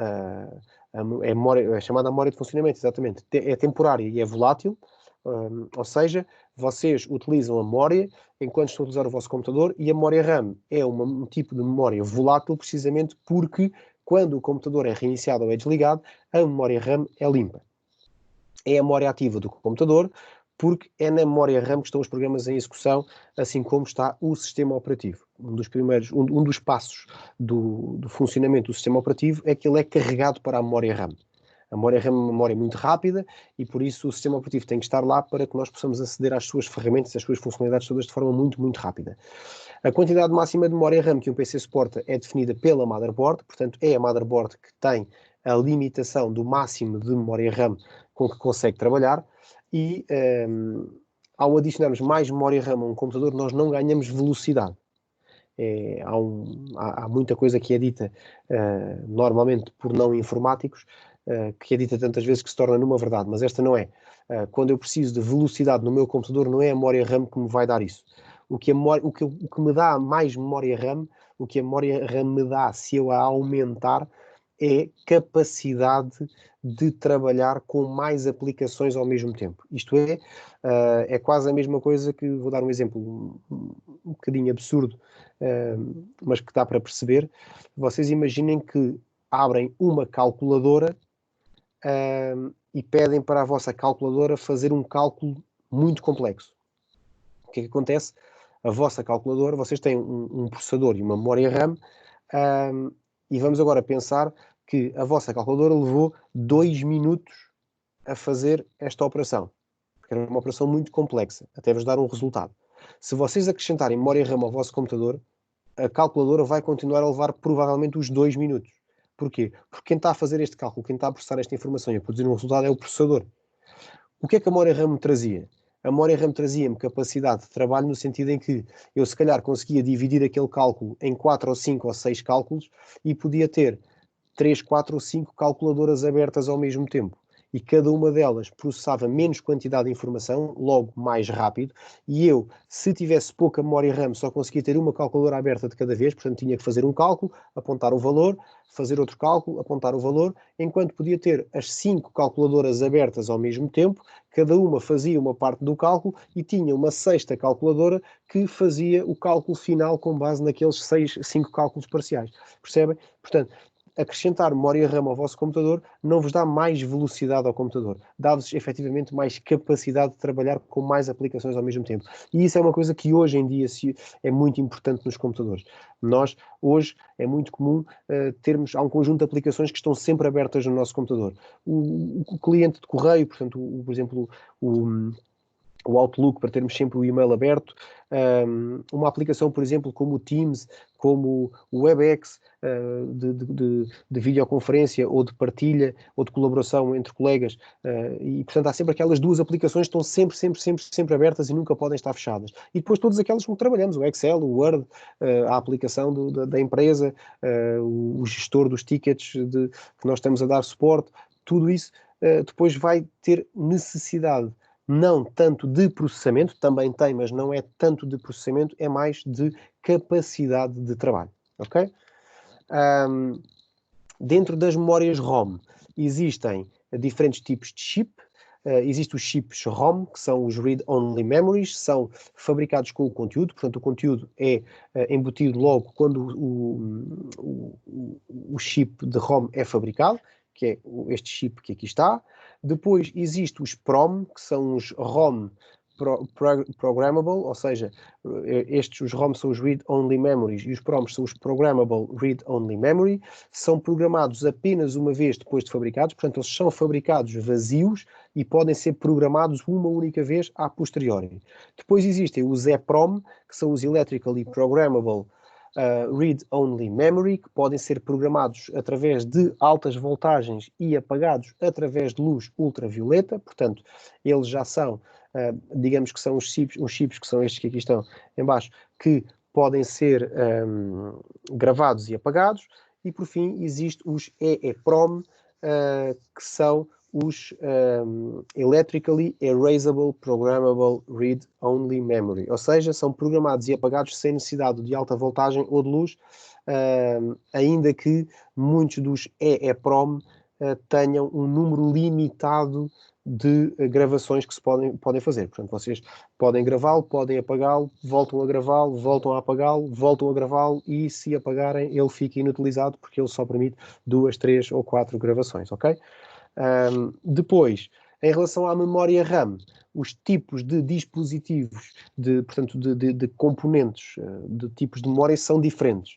Speaker 1: a memória de funcionamento, exatamente. É temporária e é volátil, ou seja, vocês utilizam a memória enquanto estão a utilizar o vosso computador, e a memória RAM é um tipo de memória volátil precisamente porque, quando o computador é reiniciado ou é desligado, a memória RAM é limpa. É a memória ativa do computador, porque é na memória RAM que estão os programas em execução, assim como está o sistema operativo. Um dos passos do funcionamento do sistema operativo é que ele é carregado para a memória RAM. A memória RAM é uma memória muito rápida e, por isso, o sistema operativo tem que estar lá para que nós possamos aceder às suas ferramentas, às suas funcionalidades todas de forma muito, muito rápida. A quantidade máxima de memória RAM que um PC suporta é definida pela motherboard, portanto, é a motherboard que tem a limitação do máximo de memória RAM com que consegue trabalhar, e ao adicionarmos mais memória RAM a um computador, nós não ganhamos velocidade. Há muita coisa que é dita normalmente por não informáticos, que é dita tantas vezes que se torna numa verdade, mas esta não é. Quando eu preciso de velocidade no meu computador, não é a memória RAM que me vai dar isso. O que me dá mais memória RAM, o que a memória RAM me dá se eu a aumentar, é capacidade de trabalhar com mais aplicações ao mesmo tempo. Isto é quase a mesma coisa que, vou dar um exemplo um bocadinho absurdo, mas que dá para perceber. Vocês imaginem que abrem uma calculadora e pedem para a vossa calculadora fazer um cálculo muito complexo. O que é que acontece? A vossa calculadora, vocês têm um processador e uma memória RAM, e vamos agora pensar que a vossa calculadora levou 2 minutos a fazer esta operação, porque era uma operação muito complexa, até vos dar um resultado. Se vocês acrescentarem memória RAM ao vosso computador, a calculadora vai continuar a levar provavelmente os 2 minutos. Porquê? Porque quem está a fazer este cálculo, quem está a processar esta informação e a produzir um resultado é o processador. O que é que a memória RAM me trazia? A memória RAM trazia-me capacidade de trabalho no sentido em que eu, se calhar, conseguia dividir aquele cálculo em 4 ou 5 ou 6 cálculos e podia ter 3, 4 ou 5 calculadoras abertas ao mesmo tempo. E cada uma delas processava menos quantidade de informação, logo mais rápido, e eu, se tivesse pouca memória RAM, só conseguia ter uma calculadora aberta de cada vez, portanto tinha que fazer um cálculo, apontar o valor, fazer outro cálculo, apontar o valor, enquanto podia ter as 5 calculadoras abertas ao mesmo tempo, cada uma fazia uma parte do cálculo e tinha uma sexta calculadora que fazia o cálculo final com base naqueles 5 cálculos parciais. Percebem? Portanto, acrescentar memória RAM ao vosso computador não vos dá mais velocidade ao computador, dá-vos efetivamente mais capacidade de trabalhar com mais aplicações ao mesmo tempo. E isso é uma coisa que hoje em dia é muito importante nos computadores. Nós, hoje, é muito comum há um conjunto de aplicações que estão sempre abertas no nosso computador. O cliente de correio, portanto, por exemplo, o Outlook, para termos sempre o e-mail aberto, uma aplicação, por exemplo, como o Teams, como o WebEx, de videoconferência ou de partilha ou de colaboração entre colegas, e portanto há sempre aquelas duas aplicações que estão sempre abertas e nunca podem estar fechadas. E depois todas aquelas com que trabalhamos, o Excel, o Word, a aplicação da empresa, o gestor dos tickets que nós estamos a dar suporte, tudo isso depois vai ter necessidade não tanto de processamento, também tem, mas não é tanto de processamento, é mais de capacidade de trabalho, ok? Dentro das memórias ROM existem diferentes tipos de chip. Existem os chips ROM, que são os Read-Only Memories, são fabricados com o conteúdo, portanto o conteúdo é embutido logo quando o chip de ROM é fabricado, que é este chip que aqui está. Depois existem os PROM, que são os ROM Programmable, ou seja, os ROM são os Read-Only Memories e os PROMs são os Programmable Read-Only Memory. São programados apenas uma vez depois de fabricados, portanto eles são fabricados vazios e podem ser programados uma única vez a posteriori. Depois existem os EPROM, que são os Electrically Programmable Read-Only Memory, que podem ser programados através de altas voltagens e apagados através de luz ultravioleta, portanto, eles já são, digamos que são os chips que são estes que aqui estão em baixo, que podem ser gravados e apagados, e por fim existe os EEPROM, que são os Electrically Erasable Programmable Read-Only Memory, ou seja, são programados e apagados sem necessidade de alta voltagem ou de luz, ainda que muitos dos EEPROM tenham um número limitado de gravações que se podem fazer. Portanto, vocês podem gravá-lo, podem apagá-lo, voltam a gravá-lo, voltam a apagá-lo, voltam a gravá-lo e se apagarem ele fica inutilizado porque ele só permite 2, 3 ou 4 gravações, ok? Depois, em relação à memória RAM, os tipos de dispositivos, portanto, de componentes, de tipos de memória são diferentes.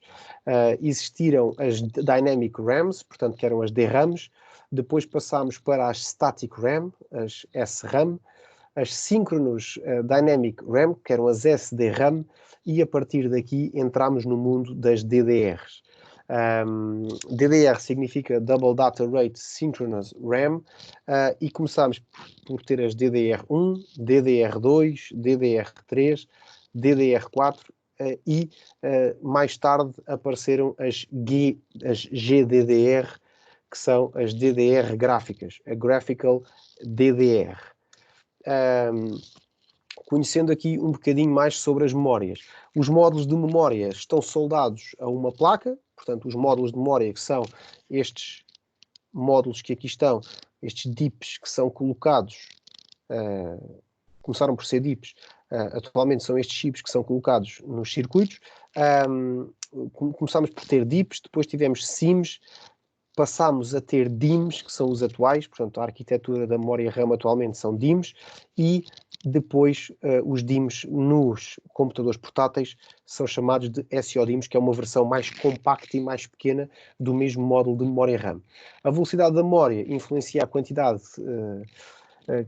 Speaker 1: Existiram as Dynamic RAMs, portanto, que eram as DRAMs, depois passámos para as Static RAM, as SRAM, as Synchronous Dynamic RAM, que eram as SDRAM, e a partir daqui entramos no mundo das DDRs. DDR significa Double Data Rate Synchronous RAM, e começámos por ter as DDR1, DDR2, DDR3, DDR4 e mais tarde apareceram as GDDR, que são as DDR gráficas, a Graphical DDR. Conhecendo aqui um bocadinho mais sobre as memórias. Os módulos de memória estão soldados a uma placa, portanto, os módulos de memória que são estes módulos que aqui estão, estes DIPs que são colocados, começaram por ser DIPs, atualmente são estes chips que são colocados nos circuitos. Começámos por ter DIPs, depois tivemos SIMs, passámos a ter DIMMs, que são os atuais, portanto a arquitetura da memória RAM atualmente são DIMMs, e depois os DIMMs nos computadores portáteis são chamados de SODIMMs, que é uma versão mais compacta e mais pequena do mesmo módulo de memória RAM. A velocidade da memória influencia a quantidade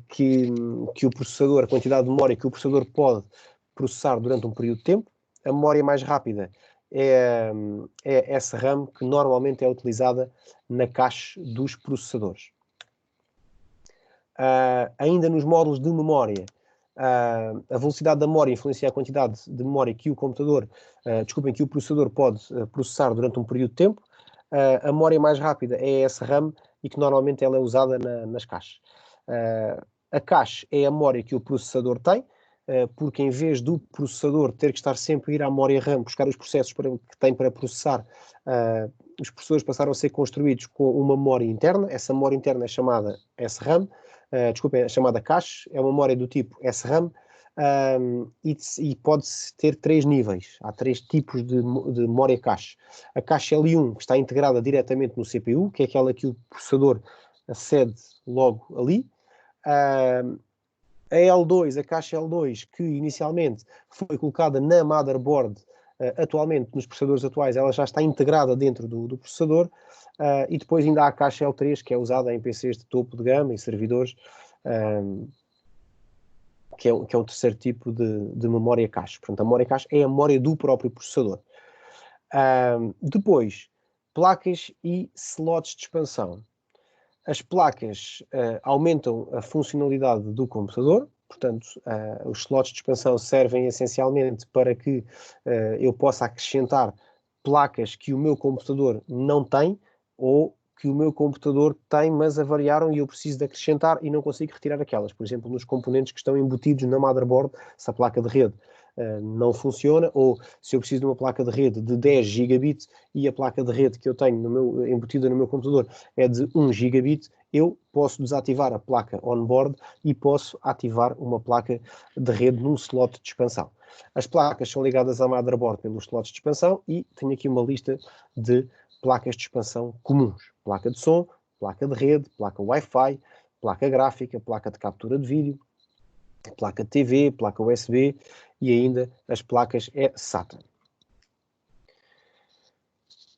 Speaker 1: que o processador, a quantidade de memória que o processador pode processar durante um período de tempo. A memória mais rápida é essa RAM que normalmente é utilizada na cache dos processadores. Ainda nos módulos de memória, a velocidade da memória influencia a quantidade de memória que o processador pode processar durante um período de tempo. A memória mais rápida é a SRAM e que normalmente ela é usada nas caches. A cache é a memória que o processador tem, porque em vez do processador ter que estar sempre a ir à memória RAM buscar os processos que tem para processar, os processadores passaram a ser construídos com uma memória interna. Essa memória interna é chamada SRAM, é chamada cache, é uma memória do tipo SRAM, e pode-se ter 3 níveis. Há 3 tipos de memória cache. A cache L1, que está integrada diretamente no CPU, que é aquela que o processador acede logo ali. A L2, a caixa L2, que inicialmente foi colocada na motherboard, atualmente, nos processadores atuais, ela já está integrada dentro do processador, e depois ainda há a caixa L3, que é usada em PCs de topo de gama e servidores, que é o terceiro tipo de memória cache. Portanto, a memória cache é a memória do próprio processador. Depois, placas e slots de expansão. As placas aumentam a funcionalidade do computador, portanto, os slots de expansão servem essencialmente para que eu possa acrescentar placas que o meu computador não tem, ou que o meu computador tem, mas avariaram e eu preciso de acrescentar e não consigo retirar aquelas. Por exemplo, nos componentes que estão embutidos na motherboard, se a placa de rede não funciona, ou se eu preciso de uma placa de rede de 10 gigabits e a placa de rede que eu tenho embutida no meu computador é de 1 gigabit, eu posso desativar a placa on-board e posso ativar uma placa de rede num slot de expansão. As placas são ligadas à motherboard pelos slots de expansão e tenho aqui uma lista de placas de expansão comuns. Placa de som, placa de rede, placa Wi-Fi, placa gráfica, placa de captura de vídeo, placa de TV, placa USB e ainda as placas SATA.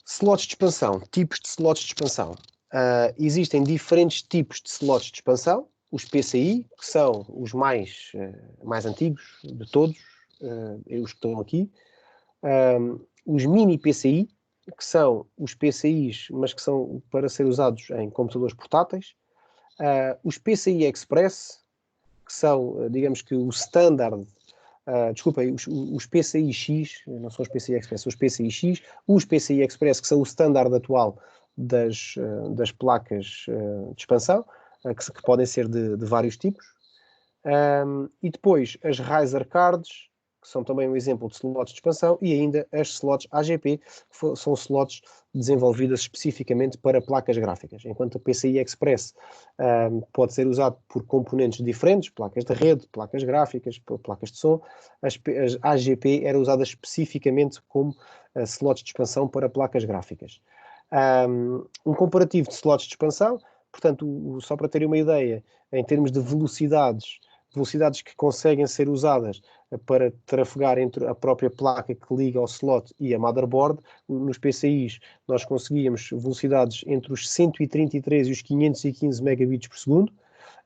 Speaker 1: Slots de expansão, tipos de slots de expansão. Existem diferentes tipos de slots de expansão. Os PCI, que são os mais antigos de todos, os que estão aqui. Os mini PCI, que são os PCIs, mas que são para ser usados em computadores portáteis. Os PCI Express, que são, digamos que o standard, desculpem, os PCI X, não são os PCI Express, são os PCI X, os PCI Express, que são o standard atual das placas de expansão, que podem ser de vários tipos. E depois as Riser Cards, que são também um exemplo de slots de expansão, e ainda as slots AGP, que são slots desenvolvidas especificamente para placas gráficas. Enquanto a PCI Express pode ser usado por componentes diferentes, placas de rede, placas gráficas, placas de som, as AGP eram usadas especificamente como slots de expansão para placas gráficas. Um comparativo de slots de expansão, portanto, só para terem uma ideia, em termos de velocidades que conseguem ser usadas para trafegar entre a própria placa que liga ao slot e a motherboard. Nos PCIs nós conseguíamos velocidades entre os 133 e os 515 megabits por segundo.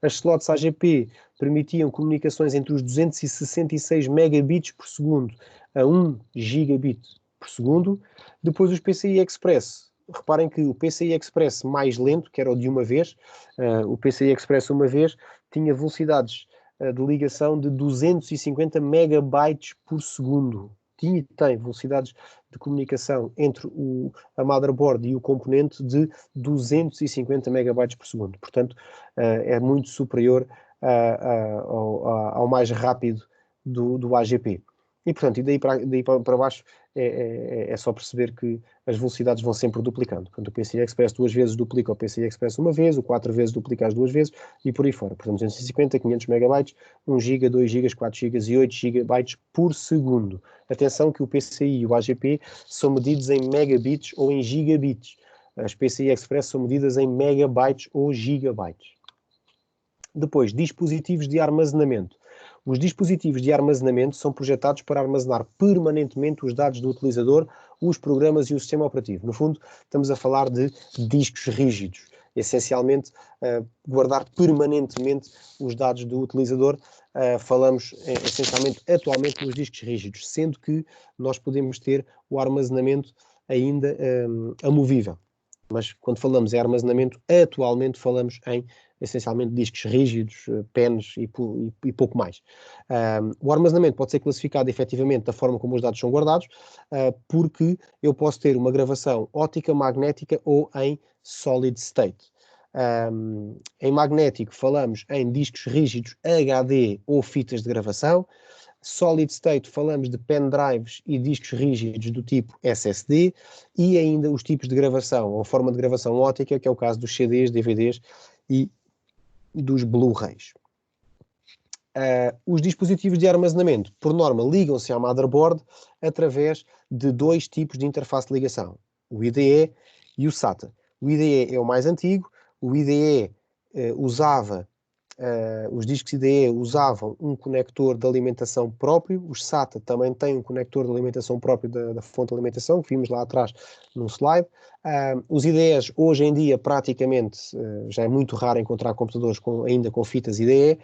Speaker 1: As slots AGP permitiam comunicações entre os 266 megabits por segundo a 1 gigabit por segundo. Depois os PCI Express. Reparem que o PCI Express mais lento, que era o de uma vez, o PCI Express uma vez, tinha velocidades de ligação de 250 megabytes por segundo. Tem velocidades de comunicação entre a motherboard e o componente de 250 megabytes por segundo. Portanto, é muito superior ao mais rápido do AGP. E, portanto, daí para baixo é só perceber que as velocidades vão sempre duplicando. Portanto, o PCI Express 2 vezes duplica o PCI Express uma vez, o 4 vezes duplica as 2 vezes e por aí fora. Portanto, 250, 500 megabytes, 1 GB, 2 GB, 4 GB e 8 GB por segundo. Atenção que o PCI e o AGP são medidos em megabits ou em gigabits. As PCI Express são medidas em megabytes ou gigabytes. Depois, dispositivos de armazenamento. Os dispositivos de armazenamento são projetados para armazenar permanentemente os dados do utilizador, os programas e o sistema operativo. No fundo, estamos a falar de discos rígidos. Essencialmente, guardar permanentemente os dados do utilizador. Falamos essencialmente atualmente nos discos rígidos, sendo que nós podemos ter o armazenamento ainda amovível. mas quando falamos em armazenamento, atualmente falamos em essencialmente discos rígidos, pens e pouco mais. O armazenamento pode ser classificado efetivamente da forma como os dados são guardados, porque eu posso ter uma gravação óptica, magnética ou em solid state. Em magnético falamos em discos rígidos HD ou fitas de gravação. Solid state falamos de pendrives e discos rígidos do tipo SSD, e ainda os tipos de gravação ou forma de gravação óptica, que é o caso dos CDs, DVDs e dos Blu-rays. Os dispositivos de armazenamento, por norma, ligam-se à motherboard através de dois tipos de interface de ligação, o IDE e o SATA. O IDE é o mais antigo. O IDE os discos IDE usavam um conector de alimentação próprio. Os SATA também têm um conector de alimentação próprio da fonte de alimentação, que vimos lá atrás num slide. Os IDEs, hoje em dia, praticamente, já é muito raro encontrar computadores ainda com fitas IDE.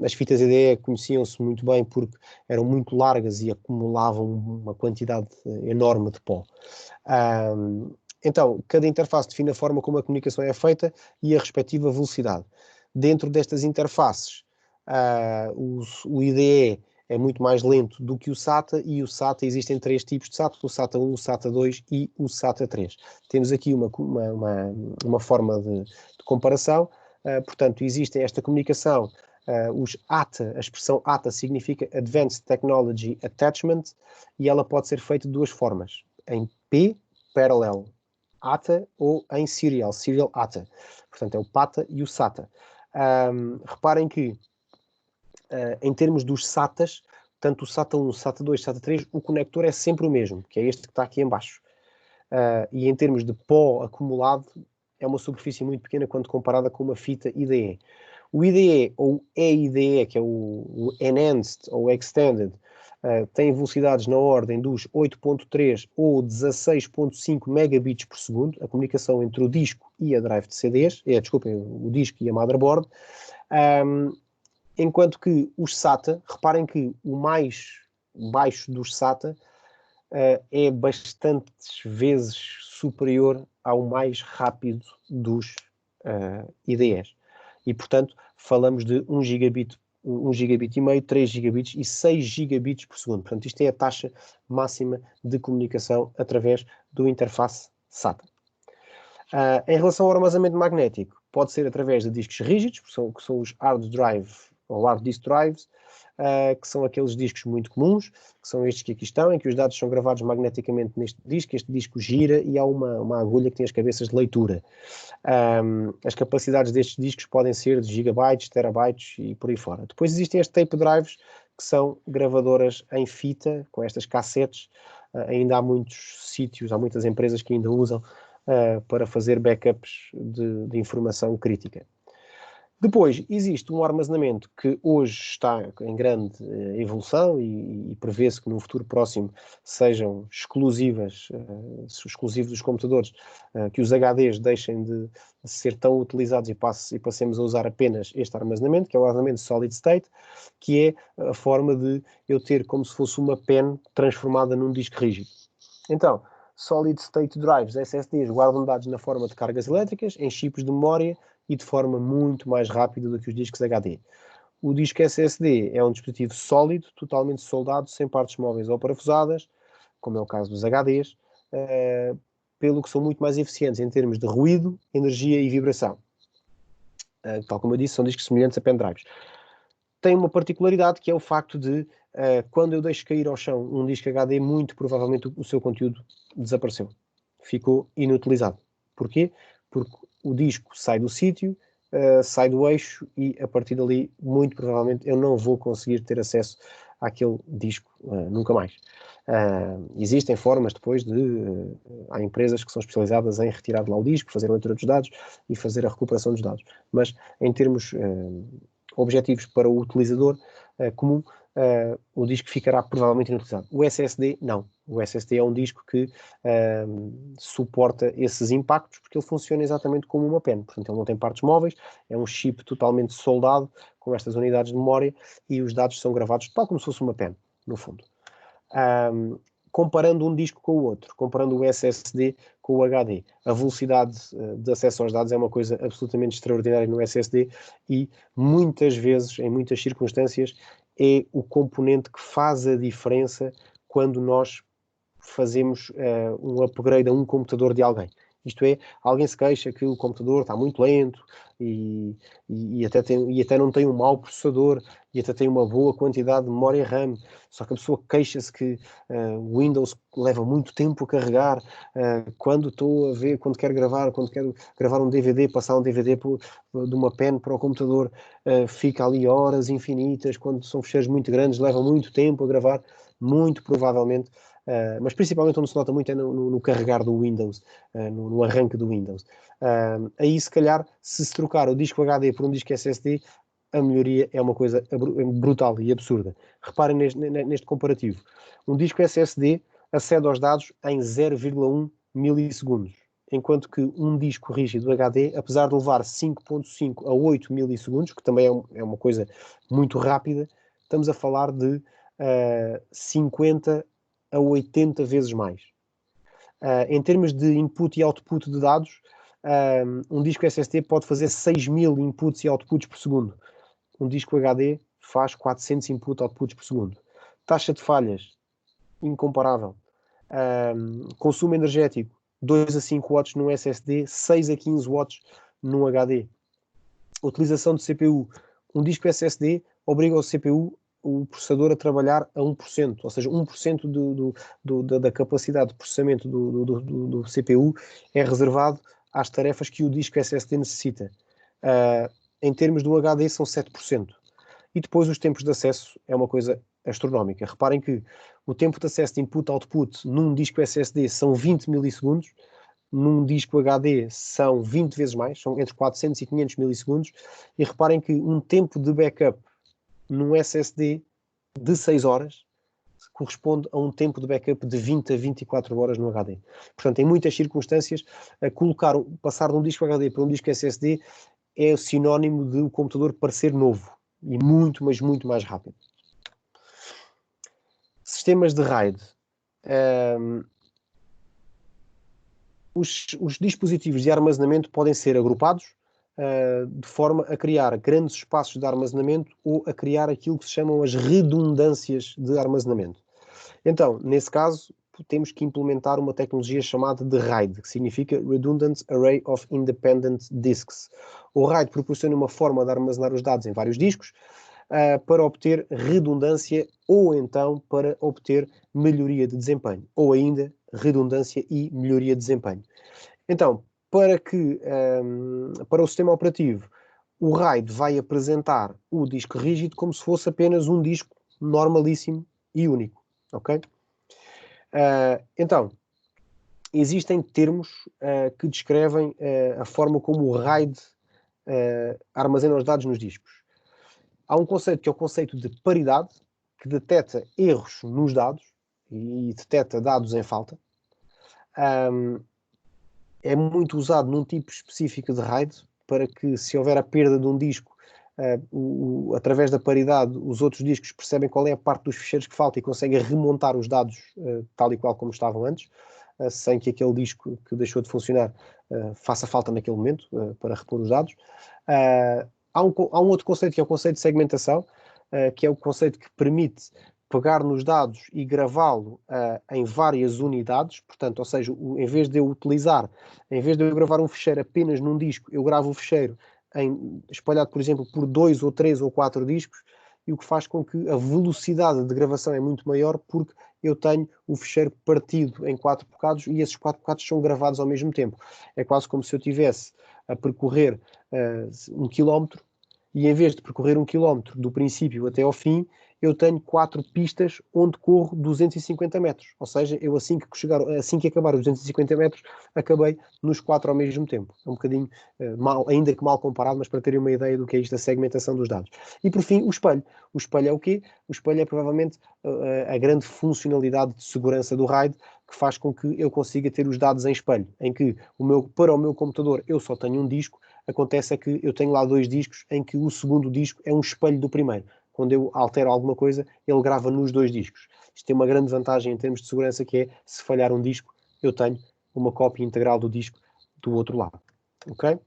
Speaker 1: As fitas IDE conheciam-se muito bem porque eram muito largas e acumulavam uma quantidade enorme de pó. Então, cada interface define a forma como a comunicação é feita e a respectiva velocidade. Dentro destas interfaces, o IDE é muito mais lento do que o SATA, e o SATA, existem três tipos de SATA: o SATA 1, o SATA 2 e o SATA 3. Temos aqui uma forma de comparação. Portanto, existe esta comunicação. Os ATA, a expressão ATA significa Advanced Technology Attachment, e ela pode ser feita de duas formas: em P, parallel ATA, ou em serial ATA. Portanto, é o PATA e o SATA. Reparem que, em termos dos SATAs, tanto o SATA 1, SATA 2, SATA 3, o conector é sempre o mesmo, que é este que está aqui em baixo. E em termos de pó acumulado, é uma superfície muito pequena quando comparada com uma fita IDE. O IDE, ou EIDE, que é o Enhanced ou Extended, tem velocidades na ordem dos 8.3 ou 16.5 megabits por segundo, a comunicação entre o disco e a drive de CDs, desculpem, o disco e a motherboard. Enquanto que os SATA, reparem que o mais baixo dos SATA é bastantes vezes superior ao mais rápido dos IDEs. E, portanto, falamos de 1 gigabit e meio, 3 gigabits e 6 gigabits por segundo. Portanto, isto é a taxa máxima de comunicação através do interface SATA. Em relação ao armazenamento magnético, pode ser através de discos rígidos, que são os hard drive ou hard disk drives, que são aqueles discos muito comuns, que são estes que aqui estão, em que os dados são gravados magneticamente neste disco. Este disco gira e há uma agulha que tem as cabeças de leitura. As capacidades destes discos podem ser de gigabytes, terabytes e por aí fora. Depois existem as tape drives, que são gravadoras em fita, com estas cassetes. Ainda há muitos sítios, há muitas empresas que ainda usam para fazer backups de informação crítica. Depois, existe um armazenamento que hoje está em grande evolução e prevê-se que no futuro próximo sejam exclusivos dos computadores, que os HDs deixem de ser tão utilizados e passemos a usar apenas este armazenamento, que é o armazenamento solid state, que é a forma de eu ter como se fosse uma pen transformada num disco rígido. Então, solid state drives, SSDs, guardam dados na forma de cargas elétricas, em chips de memória, e de forma muito mais rápida do que os discos HD. O disco SSD é um dispositivo sólido, totalmente soldado, sem partes móveis ou parafusadas, como é o caso dos HDs, pelo que são muito mais eficientes em termos de ruído, energia e vibração. Tal como eu disse, são discos semelhantes a pendrives. Tem uma particularidade, que é o facto de, quando eu deixo cair ao chão um disco HD, muito provavelmente o seu conteúdo desapareceu. Ficou inutilizado. Porquê? Porque o disco sai do sítio, sai do eixo, e a partir dali, muito provavelmente, eu não vou conseguir ter acesso àquele disco nunca mais. Existem formas depois há empresas que são especializadas em retirar de lá o disco, fazer a leitura dos dados e fazer a recuperação dos dados. Mas, em termos objetivos para o utilizador comum, o disco ficará provavelmente inutilizado. O SSD, não. O SSD é um disco que suporta esses impactos, porque ele funciona exatamente como uma pen. Portanto, ele não tem partes móveis, é um chip totalmente soldado com estas unidades de memória, e os dados são gravados tal como se fosse uma pen, no fundo. comparando um disco com o outro, comparando o SSD com o HD. A velocidade de acesso aos dados é uma coisa absolutamente extraordinária no SSD e muitas vezes, em muitas circunstâncias, é o componente que faz a diferença quando nós fazemos um upgrade a um computador de alguém. Isto é, alguém se queixa que o computador está muito lento e até não tem um mau processador e até tem uma boa quantidade de memória RAM, só que a pessoa queixa-se que o Windows leva muito tempo a carregar, quando quero gravar um DVD, passar um DVD de uma pen para o computador, fica ali horas infinitas, quando são ficheiros muito grandes, leva muito tempo a gravar, muito provavelmente. Mas principalmente onde se nota muito é no carregar do Windows, no arranque do Windows. Aí, se calhar, se trocar o disco HD por um disco SSD, a melhoria é uma coisa brutal e absurda. Reparem neste comparativo. Um disco SSD acede aos dados em 0,1 milissegundos, enquanto que um disco rígido HD, apesar de levar 5,5 a 8 milissegundos, que também é uma coisa muito rápida, estamos a falar de 50 a 80 vezes mais. Em termos de input e output de dados, um disco SSD pode fazer 6.000 inputs e outputs por segundo. Um disco HD faz 400 input e outputs por segundo. Taxa de falhas, incomparável. Consumo energético, 2 a 5 watts no SSD, 6 a 15 watts no HD. Utilização de CPU. Um disco SSD obriga o processador a trabalhar a 1%, ou seja, 1% da capacidade de processamento do CPU é reservado às tarefas que o disco SSD necessita. Em termos do HD são 7%. E depois os tempos de acesso é uma coisa astronómica. Reparem que o tempo de acesso de input-output num disco SSD são 20 milissegundos, num disco HD são 20 vezes mais, são entre 400 e 500 milissegundos, e reparem que um tempo de backup num SSD de 6 horas corresponde a um tempo de backup de 20 a 24 horas no HD. Portanto, em muitas circunstâncias, passar de um disco HD para um disco SSD é sinónimo de o computador parecer novo e muito, mas muito mais rápido. Sistemas de RAID. Os dispositivos de armazenamento podem ser agrupados de forma a criar grandes espaços de armazenamento ou a criar aquilo que se chamam as redundâncias de armazenamento. Então, nesse caso, temos que implementar uma tecnologia chamada de RAID, que significa Redundant Array of Independent Disks. O RAID proporciona uma forma de armazenar os dados em vários discos para obter redundância ou então para obter melhoria de desempenho, ou ainda redundância e melhoria de desempenho. Então, para o sistema operativo, o RAID vai apresentar o disco rígido como se fosse apenas um disco normalíssimo e único, ok? Então, existem termos que descrevem a forma como o RAID armazena os dados nos discos. Há um conceito que é o conceito de paridade, que detecta erros nos dados e detecta dados em falta. É muito usado num tipo específico de RAID para que, se houver a perda de um disco, através da paridade, os outros discos percebem qual é a parte dos ficheiros que falta e conseguem remontar os dados tal e qual como estavam antes, sem que aquele disco que deixou de funcionar faça falta naquele momento para repor os dados. Há um outro conceito que é o conceito de segmentação, que é o conceito que permite pegar nos dados e gravá-lo em várias unidades, portanto, ou seja, em vez de eu gravar um ficheiro apenas num disco, eu gravo o ficheiro espalhado, por exemplo, por 2 ou 3 ou 4 discos, e o que faz com que a velocidade de gravação é muito maior, porque eu tenho o ficheiro partido em 4 bocados e esses 4 bocados são gravados ao mesmo tempo. É quase como se eu estivesse a percorrer 1 quilómetro e em vez de percorrer 1 quilómetro do princípio até ao fim, eu tenho 4 pistas onde corro 250 metros. Ou seja, eu assim que acabar os 250 metros, acabei nos 4 ao mesmo tempo. É um bocadinho mal, ainda que mal comparado, mas para terem uma ideia do que é isto da segmentação dos dados. E por fim, o espelho. O espelho é o quê? O espelho é provavelmente a grande funcionalidade de segurança do RAID, que faz com que eu consiga ter os dados em espelho, em que para o meu computador eu só tenho um disco, acontece é que eu tenho lá 2 discos em que o segundo disco é um espelho do primeiro. Quando eu altero alguma coisa, ele grava nos 2 discos. Isto tem uma grande vantagem em termos de segurança, que é, se falhar um disco, eu tenho uma cópia integral do disco do outro lado. Ok?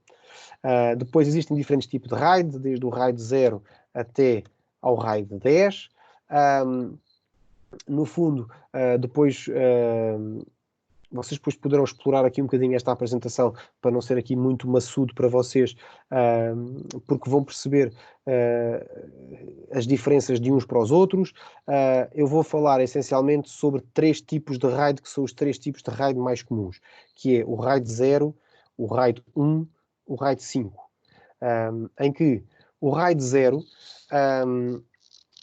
Speaker 1: Depois existem diferentes tipos de RAID, desde o RAID 0 até ao RAID 10. No fundo, depois vocês depois poderão explorar aqui um bocadinho esta apresentação, para não ser aqui muito maçudo para vocês, porque vão perceber as diferenças de uns para os outros. Eu vou falar essencialmente sobre 3 tipos de RAID, que são os 3 tipos de RAID mais comuns, que é o RAID 0, o RAID 1, o RAID 5. Em que o RAID 0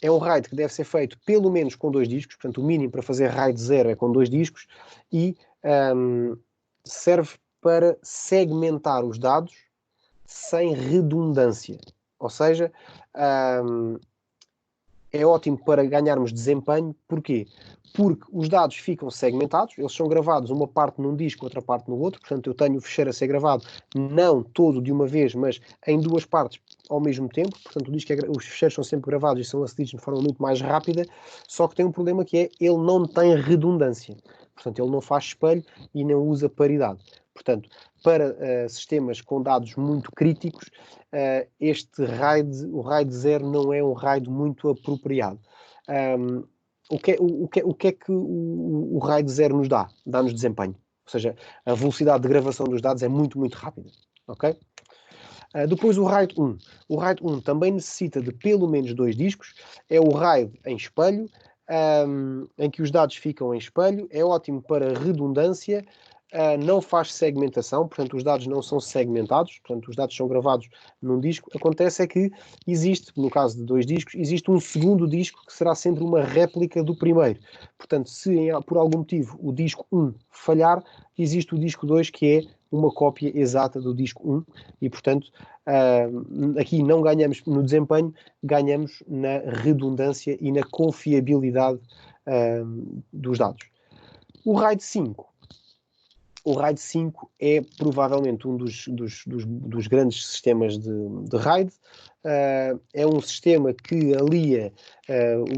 Speaker 1: é um RAID que deve ser feito pelo menos com 2 discos, portanto o mínimo para fazer RAID 0 é com 2 discos, e serve para segmentar os dados sem redundância. Ou seja, é ótimo para ganharmos desempenho. Porquê? Porque os dados ficam segmentados, eles são gravados uma parte num disco, outra parte no outro, portanto eu tenho o fecheiro a ser gravado não todo de uma vez, mas em 2 partes ao mesmo tempo, portanto os fecheiros são sempre gravados e são acedidos de forma muito mais rápida, só que tem um problema, que é, ele não tem redundância, portanto ele não faz espelho e não usa paridade. Portanto, para sistemas com dados muito críticos, este RAID, o RAID 0, não é um RAID muito apropriado. O que é que o RAID 0 nos dá? Dá-nos desempenho. Ou seja, a velocidade de gravação dos dados é muito, muito rápida. Ok? Depois o RAID 1. O RAID 1 também necessita de pelo menos 2 discos. É o RAID em espelho, em que os dados ficam em espelho. É ótimo para redundância. Não faz segmentação, portanto os dados não são segmentados, portanto os dados são gravados num disco. Acontece é que existe, no caso de 2 discos, existe um segundo disco que será sempre uma réplica do primeiro. Portanto, se por algum motivo o disco 1 falhar, existe o disco 2, que é uma cópia exata do disco 1, e portanto aqui não ganhamos no desempenho, ganhamos na redundância e na confiabilidade dos dados. O RAID 5. O RAID 5 é provavelmente um dos grandes sistemas de RAID. É um sistema que alia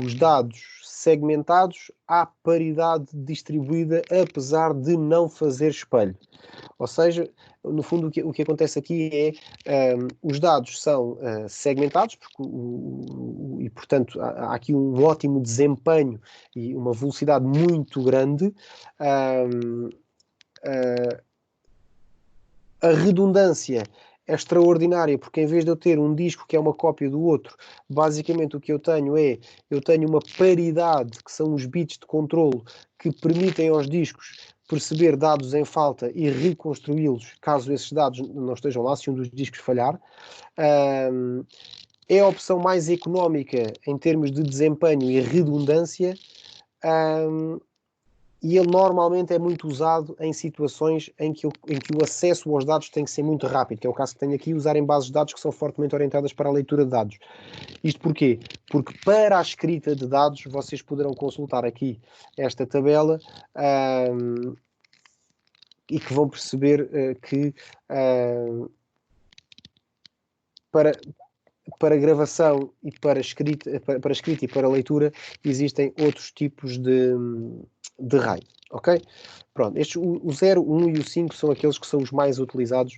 Speaker 1: os dados segmentados à paridade distribuída, apesar de não fazer espelho. Ou seja, no fundo o que acontece aqui é os dados são segmentados, e portanto há aqui um ótimo desempenho e uma velocidade muito grande. A redundância é extraordinária, porque em vez de eu ter um disco que é uma cópia do outro, basicamente o que eu tenho uma paridade, que são os bits de controlo, que permitem aos discos perceber dados em falta e reconstruí-los caso esses dados não estejam lá, se um dos discos falhar. É a opção mais económica em termos de desempenho e redundância. E ele normalmente é muito usado em situações em que o acesso aos dados tem que ser muito rápido, que é o caso que tenho aqui, usarem bases de dados que são fortemente orientadas para a leitura de dados. Isto porquê? Porque para a escrita de dados, vocês poderão consultar aqui esta tabela e que vão perceber que para gravação e para escrita e para leitura existem outros tipos de RAID, ok? Pronto, o 0, o 1 e o 5 são aqueles que são os mais utilizados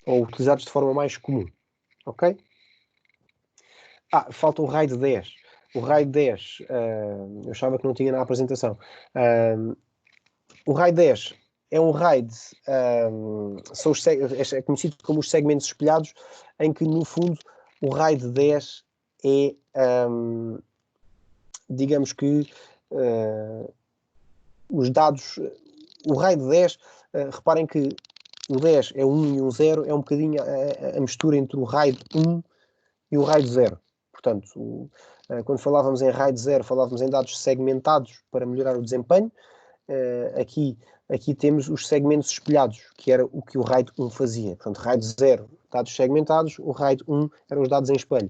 Speaker 1: ou utilizados de forma mais comum, ok? Falta o RAID 10. O RAID 10, eu achava que não tinha na apresentação. O RAID 10 é um RAID, é conhecido como os segmentos espelhados, em que no fundo o RAID 10 é, digamos que os dados, o RAID 10, reparem que o 10 é 1 e um 0, é um bocadinho a mistura entre o RAID 1 e o RAID 0. Portanto, quando falávamos em RAID 0, falávamos em dados segmentados para melhorar o desempenho. Aqui temos os segmentos espelhados, que era o que o RAID 1 fazia. Portanto, RAID 0, dados segmentados, o RAID 1 eram os dados em espelho.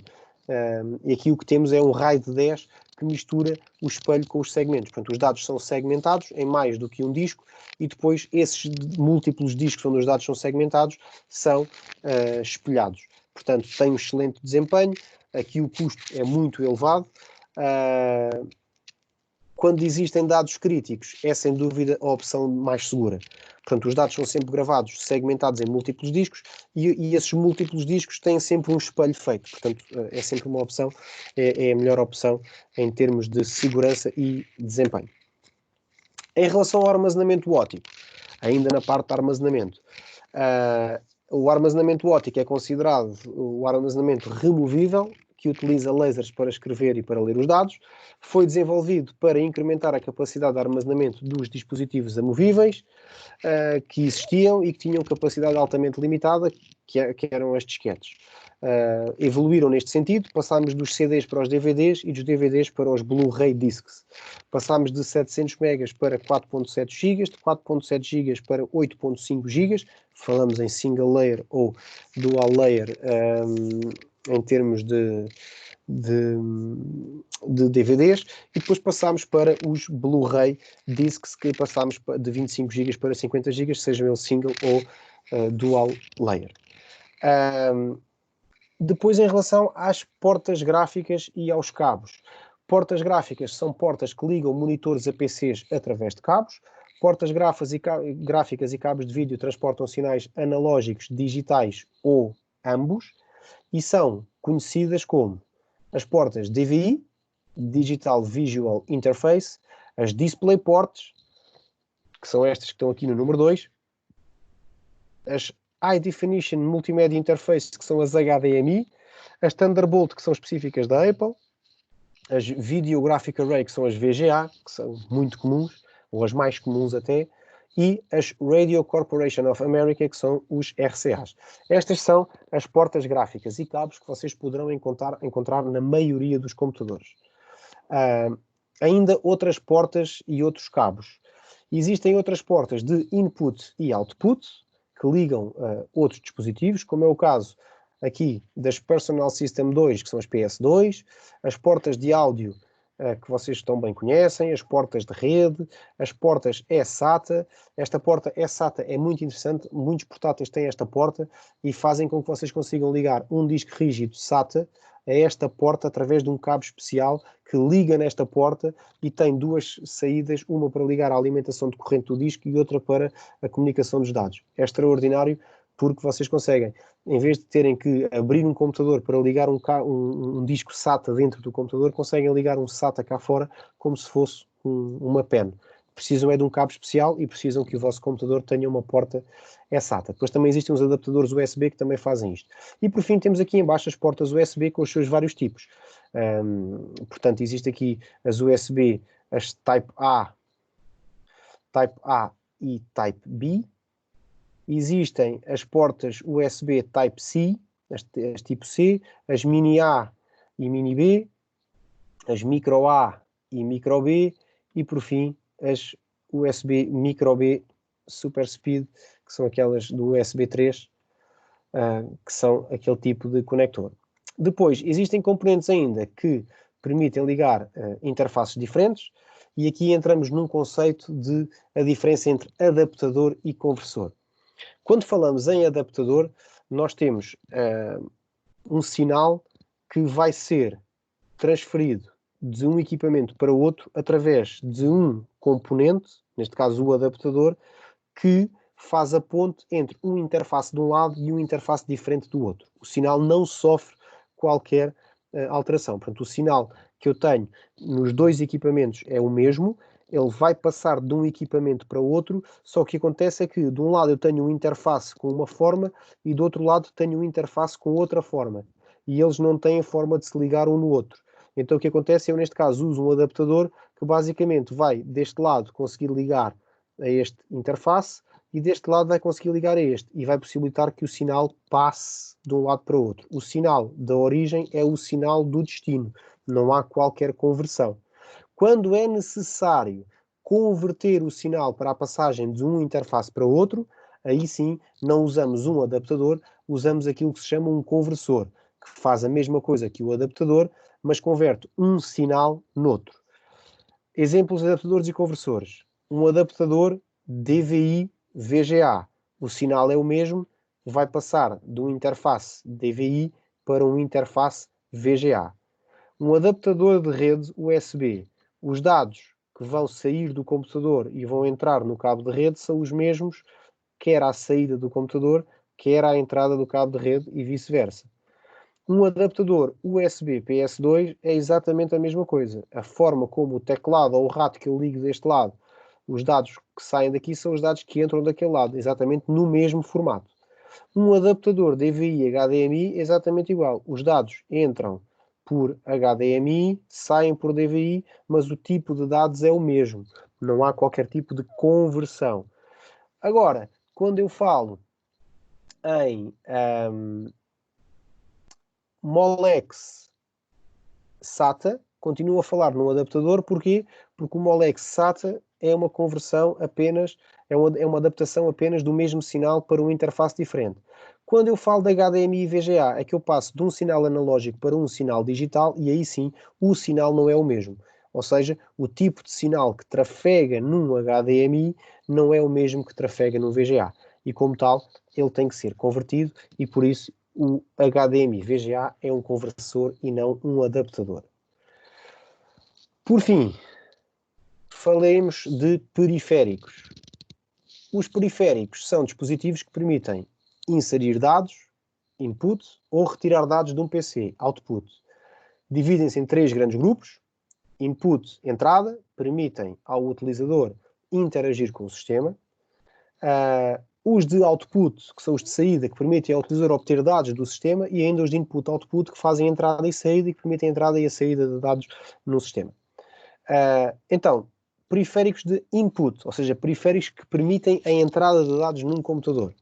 Speaker 1: E aqui o que temos é um RAID 10 que mistura o espelho com os segmentos. Portanto, os dados são segmentados em mais do que um disco, e depois esses múltiplos discos onde os dados são segmentados são espelhados. Portanto, tem um excelente desempenho. Aqui o custo é muito elevado. Quando existem dados críticos, é sem dúvida a opção mais segura. Portanto, os dados são sempre gravados, segmentados em múltiplos discos e esses múltiplos discos têm sempre um espelho feito. Portanto, é sempre uma opção, é a melhor opção em termos de segurança e desempenho. Em relação ao armazenamento óptico, ainda na parte de armazenamento, o armazenamento óptico é considerado o armazenamento removível, que utiliza lasers para escrever e para ler os dados. Foi desenvolvido para incrementar a capacidade de armazenamento dos dispositivos amovíveis que existiam e que tinham capacidade altamente limitada, que eram as disquetes. Evoluíram neste sentido, passámos dos CDs para os DVDs e dos DVDs para os Blu-ray Discs. Passámos de 700 MB para 4.7 GB, de 4.7 GB para 8.5 GB, falamos em single layer ou dual layer em termos de DVDs, e depois passámos para os Blu-ray Discs, que passámos de 25 GB para 50 GB, sejam eles single ou dual layer. Depois, em relação às portas gráficas e aos cabos. Portas gráficas são portas que ligam monitores a PCs através de cabos. Portas gráficas e cabos de vídeo transportam sinais analógicos, digitais ou ambos, e são conhecidas como as portas DVI, Digital Visual Interface, as DisplayPorts, que são estas que estão aqui no número 2, as High Definition Multimedia Interface, que são as HDMI, as Thunderbolt, que são específicas da Apple, as Video Graphic Array, que são as VGA, que são muito comuns, ou as mais comuns até, e as Radio Corporation of America, que são os RCAs. Estas são as portas gráficas e cabos que vocês poderão encontrar na maioria dos computadores. Ainda outras portas e outros cabos. Existem outras portas de input e output, que ligam outros dispositivos, como é o caso aqui das Personal System 2, que são as PS2, as portas de áudio que vocês tão bem conhecem, as portas de rede, as portas eSATA. Esta porta eSATA é muito interessante, muitos portáteis têm esta porta e fazem com que vocês consigam ligar um disco rígido SATA a esta porta através de um cabo especial que liga nesta porta e tem duas saídas, uma para ligar a alimentação de corrente do disco e outra para a comunicação dos dados. É extraordinário porque vocês conseguem, em vez de terem que abrir um computador para ligar um disco SATA dentro do computador, conseguem ligar um SATA cá fora como se fosse uma pen. Precisam é de um cabo especial e precisam que o vosso computador tenha uma porta SATA. Depois também existem os adaptadores USB que também fazem isto. E por fim temos aqui em baixo as portas USB com os seus vários tipos. Portanto, existe aqui as USB, as Type A e Type B. Existem as portas USB Type-C, as tipo C, as Mini A e Mini B, as Micro A e Micro B e, por fim, as USB Micro B Super Speed, que são aquelas do USB 3, que são aquele tipo de conector. Depois, existem componentes ainda que permitem ligar interfaces diferentes e aqui entramos num conceito de a diferença entre adaptador e conversor. Quando falamos em adaptador, nós temos um sinal que vai ser transferido de um equipamento para outro através de um componente, neste caso o adaptador, que faz a ponte entre uma interface de um lado e uma interface diferente do outro. O sinal não sofre qualquer alteração. Portanto, o sinal que eu tenho nos dois equipamentos é o mesmo, ele vai passar de um equipamento para outro, só que o que acontece é que de um lado eu tenho uma interface com uma forma e do outro lado tenho uma interface com outra forma. E eles não têm forma de se ligar um no outro. Então o que acontece é, eu neste caso uso um adaptador que basicamente vai deste lado conseguir ligar a este interface e deste lado vai conseguir ligar a este e vai possibilitar que o sinal passe de um lado para o outro. O sinal da origem é o sinal do destino. Não há qualquer conversão. Quando é necessário converter o sinal para a passagem de uma interface para outro, aí sim não usamos um adaptador, usamos aquilo que se chama um conversor, que faz a mesma coisa que o adaptador, mas converte um sinal noutro. Exemplos de adaptadores e conversores. Um adaptador DVI VGA. O sinal é o mesmo, vai passar de uma interface DVI para uma interface VGA. Um adaptador de rede USB. Os dados que vão sair do computador e vão entrar no cabo de rede são os mesmos, quer à saída do computador, quer à entrada do cabo de rede e vice-versa. Um adaptador USB PS2 é exatamente a mesma coisa. A forma como o teclado ou o rato que eu ligo deste lado, os dados que saem daqui são os dados que entram daquele lado, exatamente no mesmo formato. Um adaptador DVI HDMI é exatamente igual. Os dados entram por HDMI, saem por DVI, mas o tipo de dados é o mesmo. Não há qualquer tipo de conversão. Agora, quando eu falo em Molex SATA, continuo a falar num adaptador, porquê? Porque o Molex SATA é uma conversão apenas, é uma adaptação apenas do mesmo sinal para uma interface diferente. Quando eu falo de HDMI e VGA, é que eu passo de um sinal analógico para um sinal digital e aí sim o sinal não é o mesmo. Ou seja, o tipo de sinal que trafega num HDMI não é o mesmo que trafega no VGA. E como tal, ele tem que ser convertido e por isso o HDMI VGA é um conversor e não um adaptador. Por fim, falemos de periféricos. Os periféricos são dispositivos que permitem inserir dados, input, ou retirar dados de um PC, output. Dividem-se em três grandes grupos. Input, entrada, permitem ao utilizador interagir com o sistema. Os de output, que são os de saída, que permitem ao utilizador obter dados do sistema, e ainda os de input-output, que fazem a entrada e saída e que permitem a entrada e a saída de dados no sistema. Então, periféricos de input, ou seja, periféricos que permitem a entrada de dados num computador.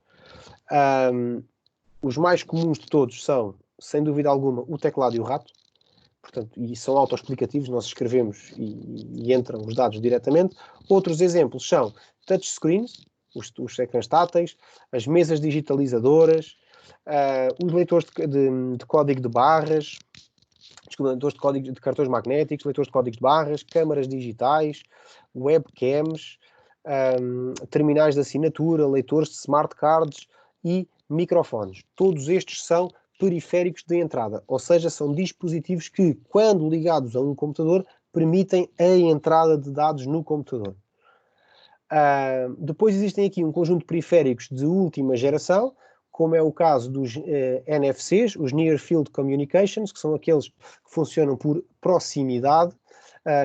Speaker 1: Os mais comuns de todos são, sem dúvida alguma, o teclado e o rato. Portanto, e são autoexplicativos, nós escrevemos e entram os dados diretamente. Outros exemplos são touchscreens, os ecrãs táteis, as mesas digitalizadoras, os leitores de código de barras, leitores de código de cartões magnéticos, leitores de códigos de barras, câmaras digitais, webcams, terminais de assinatura, leitores de smart cards e microfones. Todos estes são periféricos de entrada, ou seja, são dispositivos que, quando ligados a um computador, permitem a entrada de dados no computador. Depois existem aqui um conjunto de periféricos de última geração, como é o caso dos NFCs, os Near Field Communications, que são aqueles que funcionam por proximidade,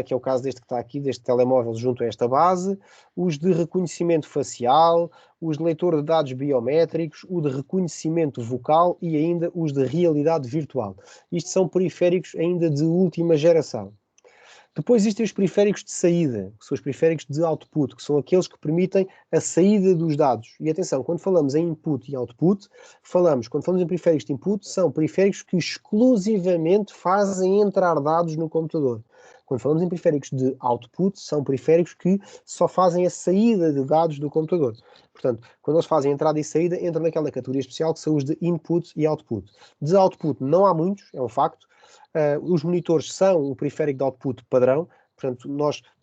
Speaker 1: que é o caso deste que está aqui, deste telemóvel junto a esta base, os de reconhecimento facial, os de leitor de dados biométricos, o de reconhecimento vocal e ainda os de realidade virtual. Isto são periféricos ainda de última geração. Depois existem os periféricos de saída, que são os periféricos de output, que são aqueles que permitem a saída dos dados. E atenção, quando falamos em input e output, quando falamos em periféricos de input, são periféricos que exclusivamente fazem entrar dados no computador. Quando falamos em periféricos de output, são periféricos que só fazem a saída de dados do computador. Portanto, quando eles fazem entrada e saída, entram naquela categoria especial que são os de input e output. De output não há muitos, é um facto. Os monitores são o periférico de output padrão, portanto,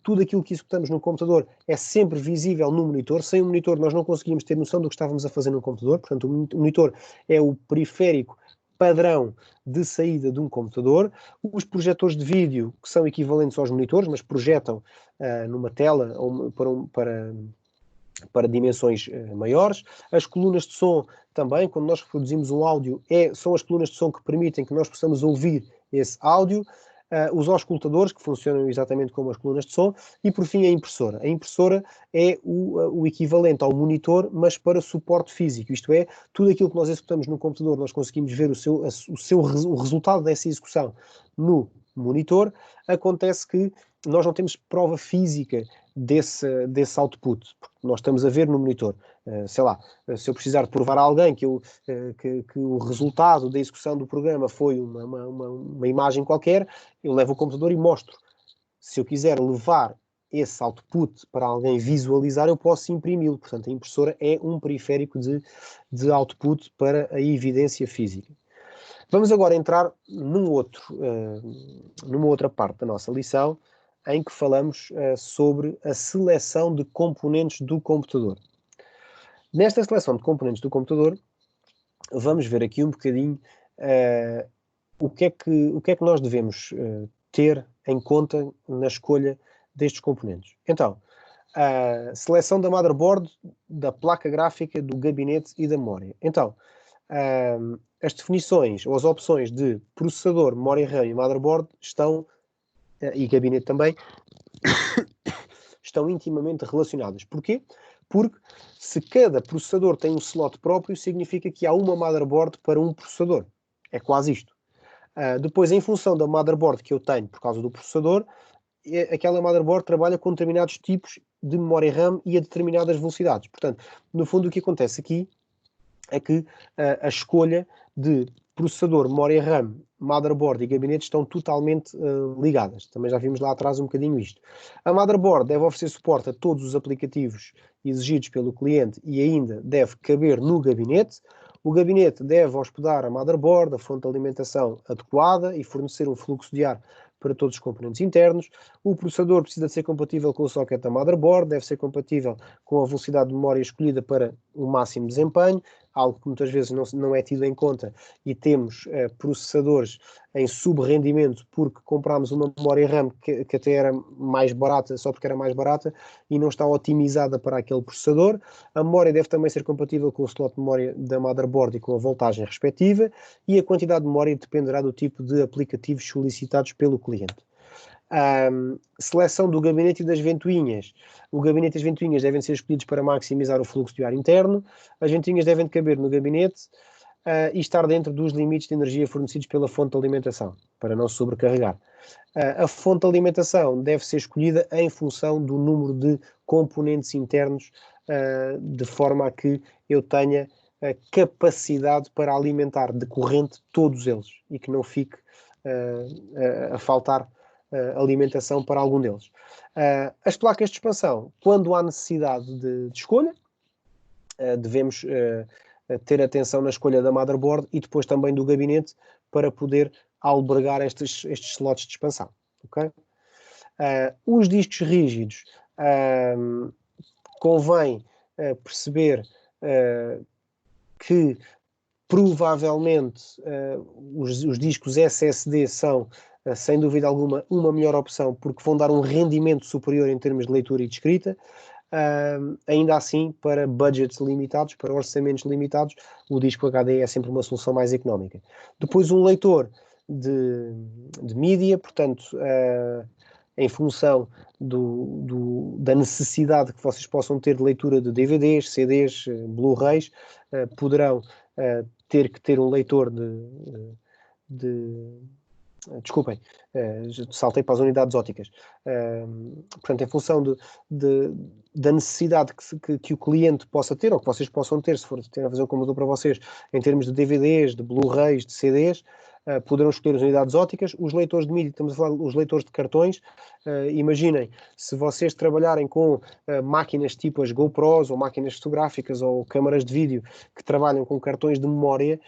Speaker 1: tudo aquilo que executamos no computador é sempre visível no monitor. Sem o monitor nós não conseguimos ter noção do que estávamos a fazer no computador, portanto, o monitor é o periférico padrão de saída de um computador. Os projetores de vídeo, que são equivalentes aos monitores, mas projetam numa tela para dimensões maiores. As colunas de som também, quando nós reproduzimos um áudio, são as colunas de som que permitem que nós possamos ouvir esse áudio. Os auscultadores, que funcionam exatamente como as colunas de som, e por fim a impressora. A impressora é o equivalente ao monitor, mas para suporte físico, isto é, tudo aquilo que nós executamos no computador, nós conseguimos ver o resultado dessa execução no monitor. Acontece que nós não temos prova física desse output, porque nós estamos a ver no monitor. Sei lá, se eu precisar de provar a alguém que o resultado da execução do programa foi uma imagem qualquer, eu levo o computador e mostro. Se eu quiser levar esse output para alguém visualizar, eu posso imprimi-lo. Portanto, a impressora é um periférico de output para a evidência física. Vamos agora entrar numa outra parte da nossa lição, em que falamos sobre a seleção de componentes do computador. Nesta seleção de componentes do computador, vamos ver aqui um bocadinho o que é que nós devemos ter em conta na escolha destes componentes. Então, a seleção da motherboard, da placa gráfica, do gabinete e da memória. Então, as definições ou as opções de processador, memória RAM e motherboard estão, e gabinete também, estão intimamente relacionadas. Porquê? Porque se cada processador tem um slot próprio, significa que há uma motherboard para um processador. É quase isto. Depois, em função da motherboard que eu tenho por causa do processador, aquela motherboard trabalha com determinados tipos de memória RAM e a determinadas velocidades. Portanto, no fundo, o que acontece aqui é que a escolha de processador, memória RAM, motherboard e gabinete estão totalmente ligadas. Também já vimos lá atrás um bocadinho isto. A motherboard deve oferecer suporte a todos os aplicativos exigidos pelo cliente e ainda deve caber no gabinete. O gabinete deve hospedar a motherboard, a fonte de alimentação adequada e fornecer um fluxo de ar para todos os componentes internos. O processador precisa de ser compatível com o socket da motherboard, deve ser compatível com a velocidade de memória escolhida para o máximo desempenho, algo que muitas vezes não é tido em conta, e temos processadores em subrendimento porque comprámos uma memória RAM que até era mais barata, só porque era mais barata, e não está otimizada para aquele processador. A memória deve também ser compatível com o slot de memória da motherboard e com a voltagem respectiva, e a quantidade de memória dependerá do tipo de aplicativos solicitados pelo cliente. Seleção do gabinete e das ventoinhas. O gabinete e as ventoinhas devem ser escolhidos para maximizar o fluxo de ar interno. As ventoinhas devem caber no gabinete e estar dentro dos limites de energia fornecidos pela fonte de alimentação, para não sobrecarregar. A fonte de alimentação deve ser escolhida em função do número de componentes internos, de forma a que eu tenha a capacidade para alimentar de corrente todos eles e que não fique a faltar alimentação para algum deles. As placas de expansão, quando há necessidade de escolha, devemos ter atenção na escolha da motherboard e depois também do gabinete para poder albergar estes slots de expansão. Okay? Os discos rígidos, convém perceber que provavelmente os discos SSD são, sem dúvida alguma, uma melhor opção porque vão dar um rendimento superior em termos de leitura e de escrita. Ainda assim, para budgets limitados, para orçamentos limitados, o disco HD é sempre uma solução mais económica. Depois, um leitor de mídia, portanto, em função da necessidade que vocês possam ter de leitura de DVDs, CDs, Blu-rays, poderão ter que ter um leitor desculpem, saltei para as unidades ópticas. Portanto, em função da necessidade que o cliente possa ter, ou que vocês possam ter, se for ter a fazer um computador para vocês, em termos de DVDs, de Blu-rays, de CDs, poderão escolher as unidades ópticas. Os leitores de mídia, estamos a falar dos leitores de cartões. Imaginem, se vocês trabalharem com máquinas tipo as GoPros, ou máquinas fotográficas, ou câmaras de vídeo, que trabalham com cartões de memória,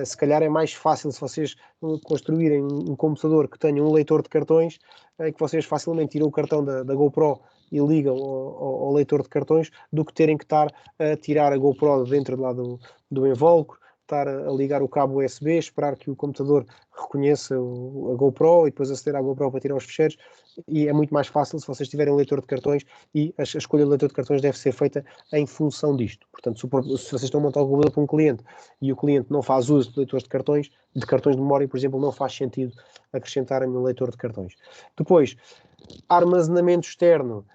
Speaker 1: se calhar é mais fácil se vocês construírem um computador que tenha um leitor de cartões, que vocês facilmente tiram o cartão da GoPro e ligam ao leitor de cartões, do que terem que estar a tirar a GoPro dentro de lá do invólucro, estar a ligar o cabo USB, esperar que o computador reconheça a GoPro e depois aceder à GoPro para tirar os ficheiros. E é muito mais fácil se vocês tiverem um leitor de cartões, e a escolha do leitor de cartões deve ser feita em função disto. Portanto, se vocês estão a montar um computador para um cliente e o cliente não faz uso de leitores de cartões de memória, por exemplo, não faz sentido acrescentarem um leitor de cartões. Depois, armazenamento externo.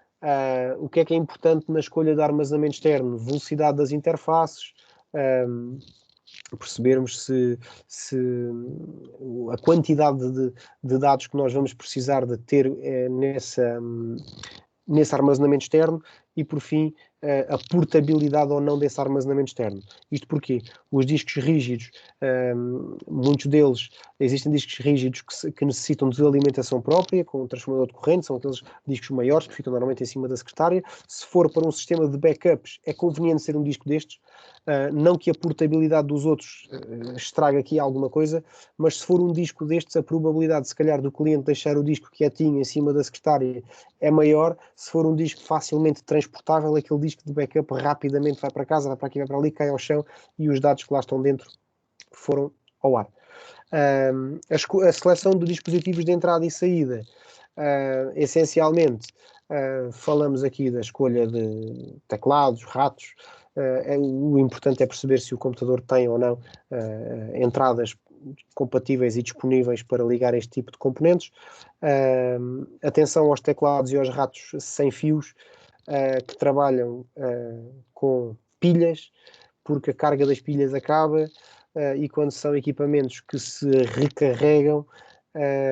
Speaker 1: O que é importante na escolha de armazenamento externo? Velocidade das interfaces, percebermos se a quantidade de dados que nós vamos precisar de ter nesse armazenamento externo, e por fim a portabilidade ou não desse armazenamento externo. Isto porque os discos rígidos, muitos deles, existem discos rígidos que necessitam de alimentação própria, com um transformador de corrente, são aqueles discos maiores que ficam normalmente em cima da secretária. Se for para um sistema de backups, é conveniente ser um disco destes, não que a portabilidade dos outros estrague aqui alguma coisa, mas se for um disco destes, a probabilidade, se calhar, do cliente deixar o disco quietinho em cima da secretária é maior. Se for um disco facilmente transportável, aquele disco de backup rapidamente vai para casa, vai para aqui, vai para ali, cai ao chão e os dados que lá estão dentro foram ao ar. A seleção de dispositivos de entrada e saída. Essencialmente, falamos aqui da escolha de teclados, ratos. O importante é perceber se o computador tem ou não entradas compatíveis e disponíveis para ligar este tipo de componentes. Atenção aos teclados e aos ratos sem fios, que trabalham com pilhas, porque a carga das pilhas acaba, e quando são equipamentos que se recarregam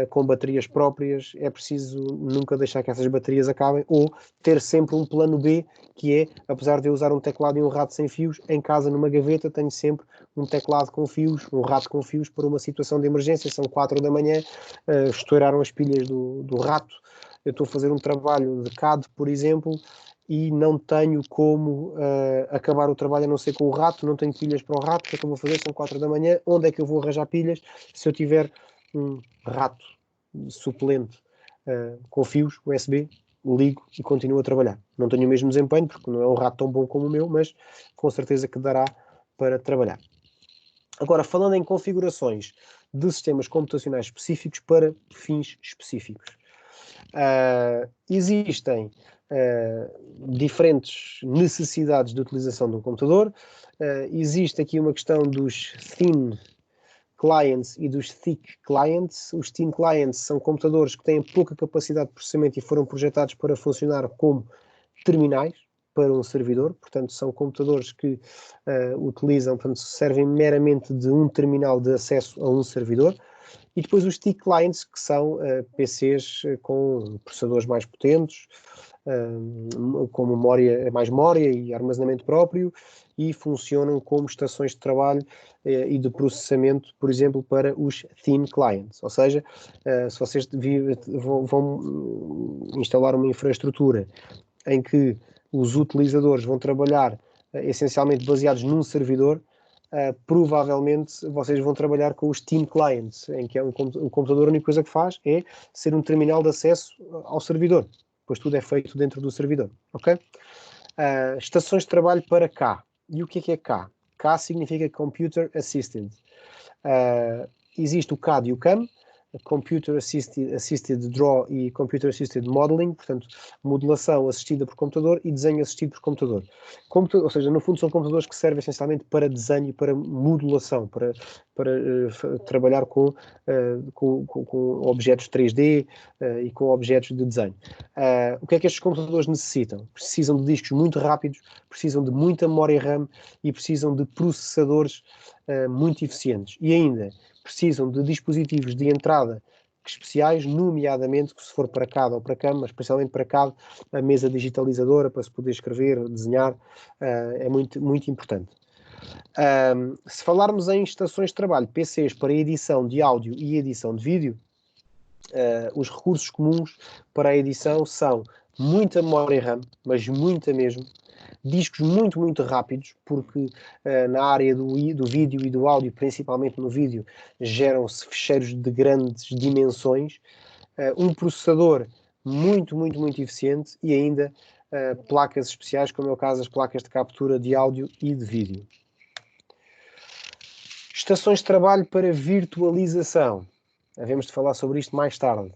Speaker 1: com baterias próprias, é preciso nunca deixar que essas baterias acabem, ou ter sempre um plano B, que é, apesar de eu usar um teclado e um rato sem fios, em casa numa gaveta tenho sempre um teclado com fios, um rato com fios para uma situação de emergência. São 4 da manhã, estouraram as pilhas do rato, eu estou a fazer um trabalho de CAD, por exemplo, e não tenho como acabar o trabalho a não ser com o rato, não tenho pilhas para o rato. O que é que eu vou fazer? São 4 da manhã, onde é que eu vou arranjar pilhas se eu tiver um rato suplente com fios USB? Ligo e continuo a trabalhar. Não tenho o mesmo desempenho, porque não é um rato tão bom como o meu, mas com certeza que dará para trabalhar. Agora, falando em configurações de sistemas computacionais específicos para fins específicos. Existem diferentes necessidades de utilização de um computador. Existe aqui uma questão dos thin clients e dos thick clients. Os thin clients são computadores que têm pouca capacidade de processamento e foram projetados para funcionar como terminais para um servidor. Portanto, são computadores que utilizam, portanto, servem meramente de um terminal de acesso a um servidor. E depois os thick clients, que são PCs com processadores mais potentes, com mais memória e armazenamento próprio, e funcionam como estações de trabalho e de processamento, por exemplo, para os thin clients. Ou seja, se vocês vão instalar uma infraestrutura em que os utilizadores vão trabalhar essencialmente baseados num servidor, provavelmente vocês vão trabalhar com os thin clients, em que é um computador, a única coisa que faz é ser um terminal de acesso ao servidor, pois tudo é feito dentro do servidor, ok? Estações de trabalho para K. E o que é K? K significa Computer Assisted. Existe o CAD e o CAM, Computer Assisted Draw e Computer Assisted Modeling, portanto, modelação assistida por computador e desenho assistido por computador. Ou seja, no fundo são computadores que servem essencialmente para desenho e para modelação, para trabalhar com objetos 3D e com objetos de desenho. O que é que estes computadores necessitam? Precisam de discos muito rápidos, precisam de muita memória RAM e precisam de processadores muito eficientes. E ainda precisam de dispositivos de entrada especiais, nomeadamente, que se for para CAD ou para CAM, mas especialmente para CAD, a mesa digitalizadora para se poder escrever, desenhar, é muito, muito importante. Se falarmos em estações de trabalho, PCs para edição de áudio e edição de vídeo, os recursos comuns para a edição são muita memória RAM, mas muita mesmo, discos muito, muito rápidos, porque na área do vídeo e do áudio, principalmente no vídeo, geram-se ficheiros de grandes dimensões, um processador muito, muito, muito eficiente e ainda placas especiais, como é o caso das placas de captura de áudio e de vídeo. Estações de trabalho para virtualização. Havemos de falar sobre isto mais tarde.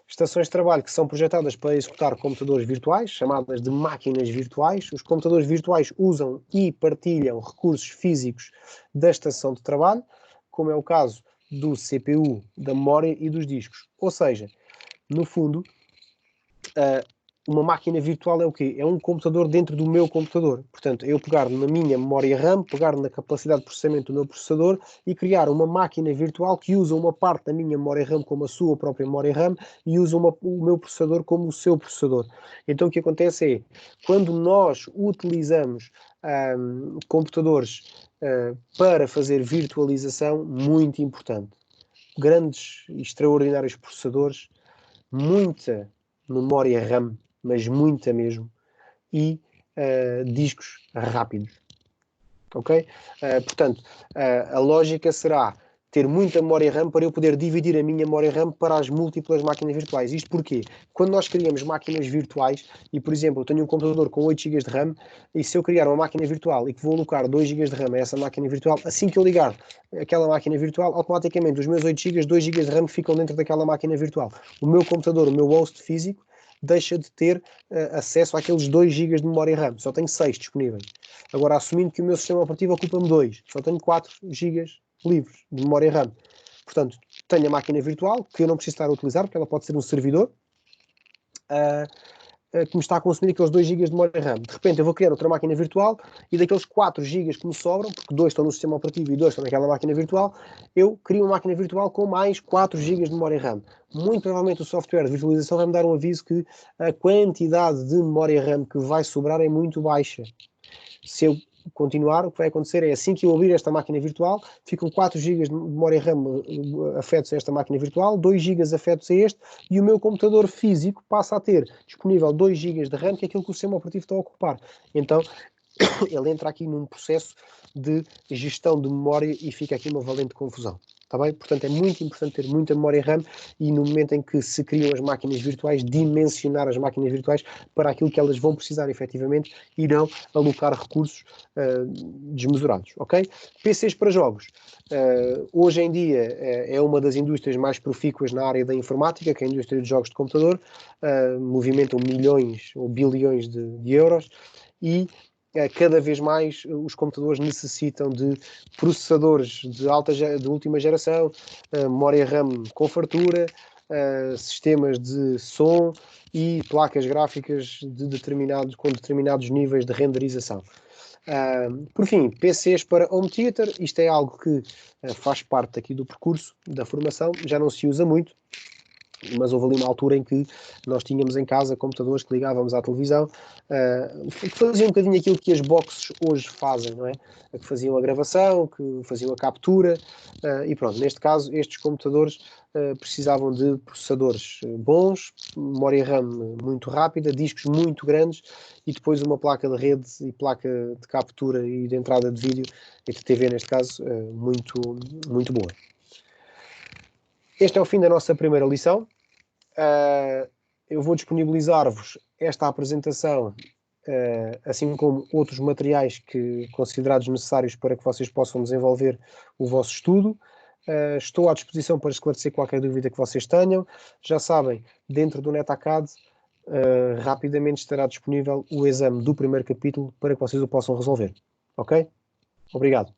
Speaker 1: Estações de trabalho que são projetadas para executar computadores virtuais, chamadas de máquinas virtuais. Os computadores virtuais usam e partilham recursos físicos da estação de trabalho, como é o caso do CPU, da memória e dos discos. Ou seja, no fundo, uma máquina virtual é o quê? É um computador dentro do meu computador. Portanto, eu pegar na minha memória RAM, pegar na capacidade de processamento do meu processador e criar uma máquina virtual que usa uma parte da minha memória RAM como a sua própria memória RAM e usa o meu processador como o seu processador. Então, o que acontece é, quando nós utilizamos computadores para fazer virtualização, muito importante. Grandes e extraordinários processadores, muita memória RAM, mas muita mesmo, e discos rápidos. Ok? Portanto, a lógica será ter muita memória RAM para eu poder dividir a minha memória RAM para as múltiplas máquinas virtuais. Isto porquê? Quando nós criamos máquinas virtuais, e por exemplo, eu tenho um computador com 8 GB de RAM, e se eu criar uma máquina virtual e que vou alocar 2 GB de RAM a essa máquina virtual, assim que eu ligar aquela máquina virtual, automaticamente os meus 8 GB, 2 GB de RAM ficam dentro daquela máquina virtual. O meu computador, o meu host físico, deixa de ter acesso àqueles 2 GB de memória RAM. Só tenho 6 disponíveis. Agora, assumindo que o meu sistema operativo ocupa-me 2, só tenho 4 GB livres de memória RAM. Portanto, tenho a máquina virtual, que eu não preciso estar a utilizar, porque ela pode ser um servidor, que me está a consumir aqueles 2 GB de memória RAM. De repente eu vou criar outra máquina virtual e daqueles 4 GB que me sobram, porque 2 estão no sistema operativo e 2 estão naquela máquina virtual, eu crio uma máquina virtual com mais 4 GB de memória RAM. Muito provavelmente o software de virtualização vai me dar um aviso que a quantidade de memória RAM que vai sobrar é muito baixa. Se eu continuar, o que vai acontecer é, assim que eu abrir esta máquina virtual, ficam 4 GB de memória RAM afetos a esta máquina virtual, 2 GB afetos a este, e o meu computador físico passa a ter disponível 2 GB de RAM, que é aquilo que o sistema operativo está a ocupar. Então, ele entra aqui num processo de gestão de memória e fica aqui uma valente confusão. Está bem? Portanto, é muito importante ter muita memória RAM e no momento em que se criam as máquinas virtuais, dimensionar as máquinas virtuais para aquilo que elas vão precisar efetivamente e não alocar recursos desmesurados. Ok? PCs para jogos. Hoje em dia é uma das indústrias mais profícuas na área da informática, que é a indústria de jogos de computador. Movimentam milhões ou bilhões de euros e cada vez mais os computadores necessitam de processadores de última geração, memória RAM com fartura, sistemas de som e placas gráficas com determinados níveis de renderização. Por fim, PCs para home theater, isto é algo que faz parte aqui do percurso da formação, já não se usa muito, mas houve ali uma altura em que nós tínhamos em casa computadores que ligávamos à televisão, que faziam um bocadinho aquilo que as boxes hoje fazem, não é? Que faziam a gravação, que faziam a captura, e pronto, neste caso estes computadores precisavam de processadores bons, memória RAM muito rápida, discos muito grandes e depois uma placa de rede e placa de captura e de entrada de vídeo, e de TV neste caso, muito, muito boa. Este é o fim da nossa primeira lição. Eu vou disponibilizar-vos esta apresentação, assim como outros materiais considerados necessários para que vocês possam desenvolver o vosso estudo. Estou à disposição para esclarecer qualquer dúvida que vocês tenham. Já sabem, dentro do NetAcad, rapidamente estará disponível o exame do primeiro capítulo para que vocês o possam resolver. Ok? Obrigado.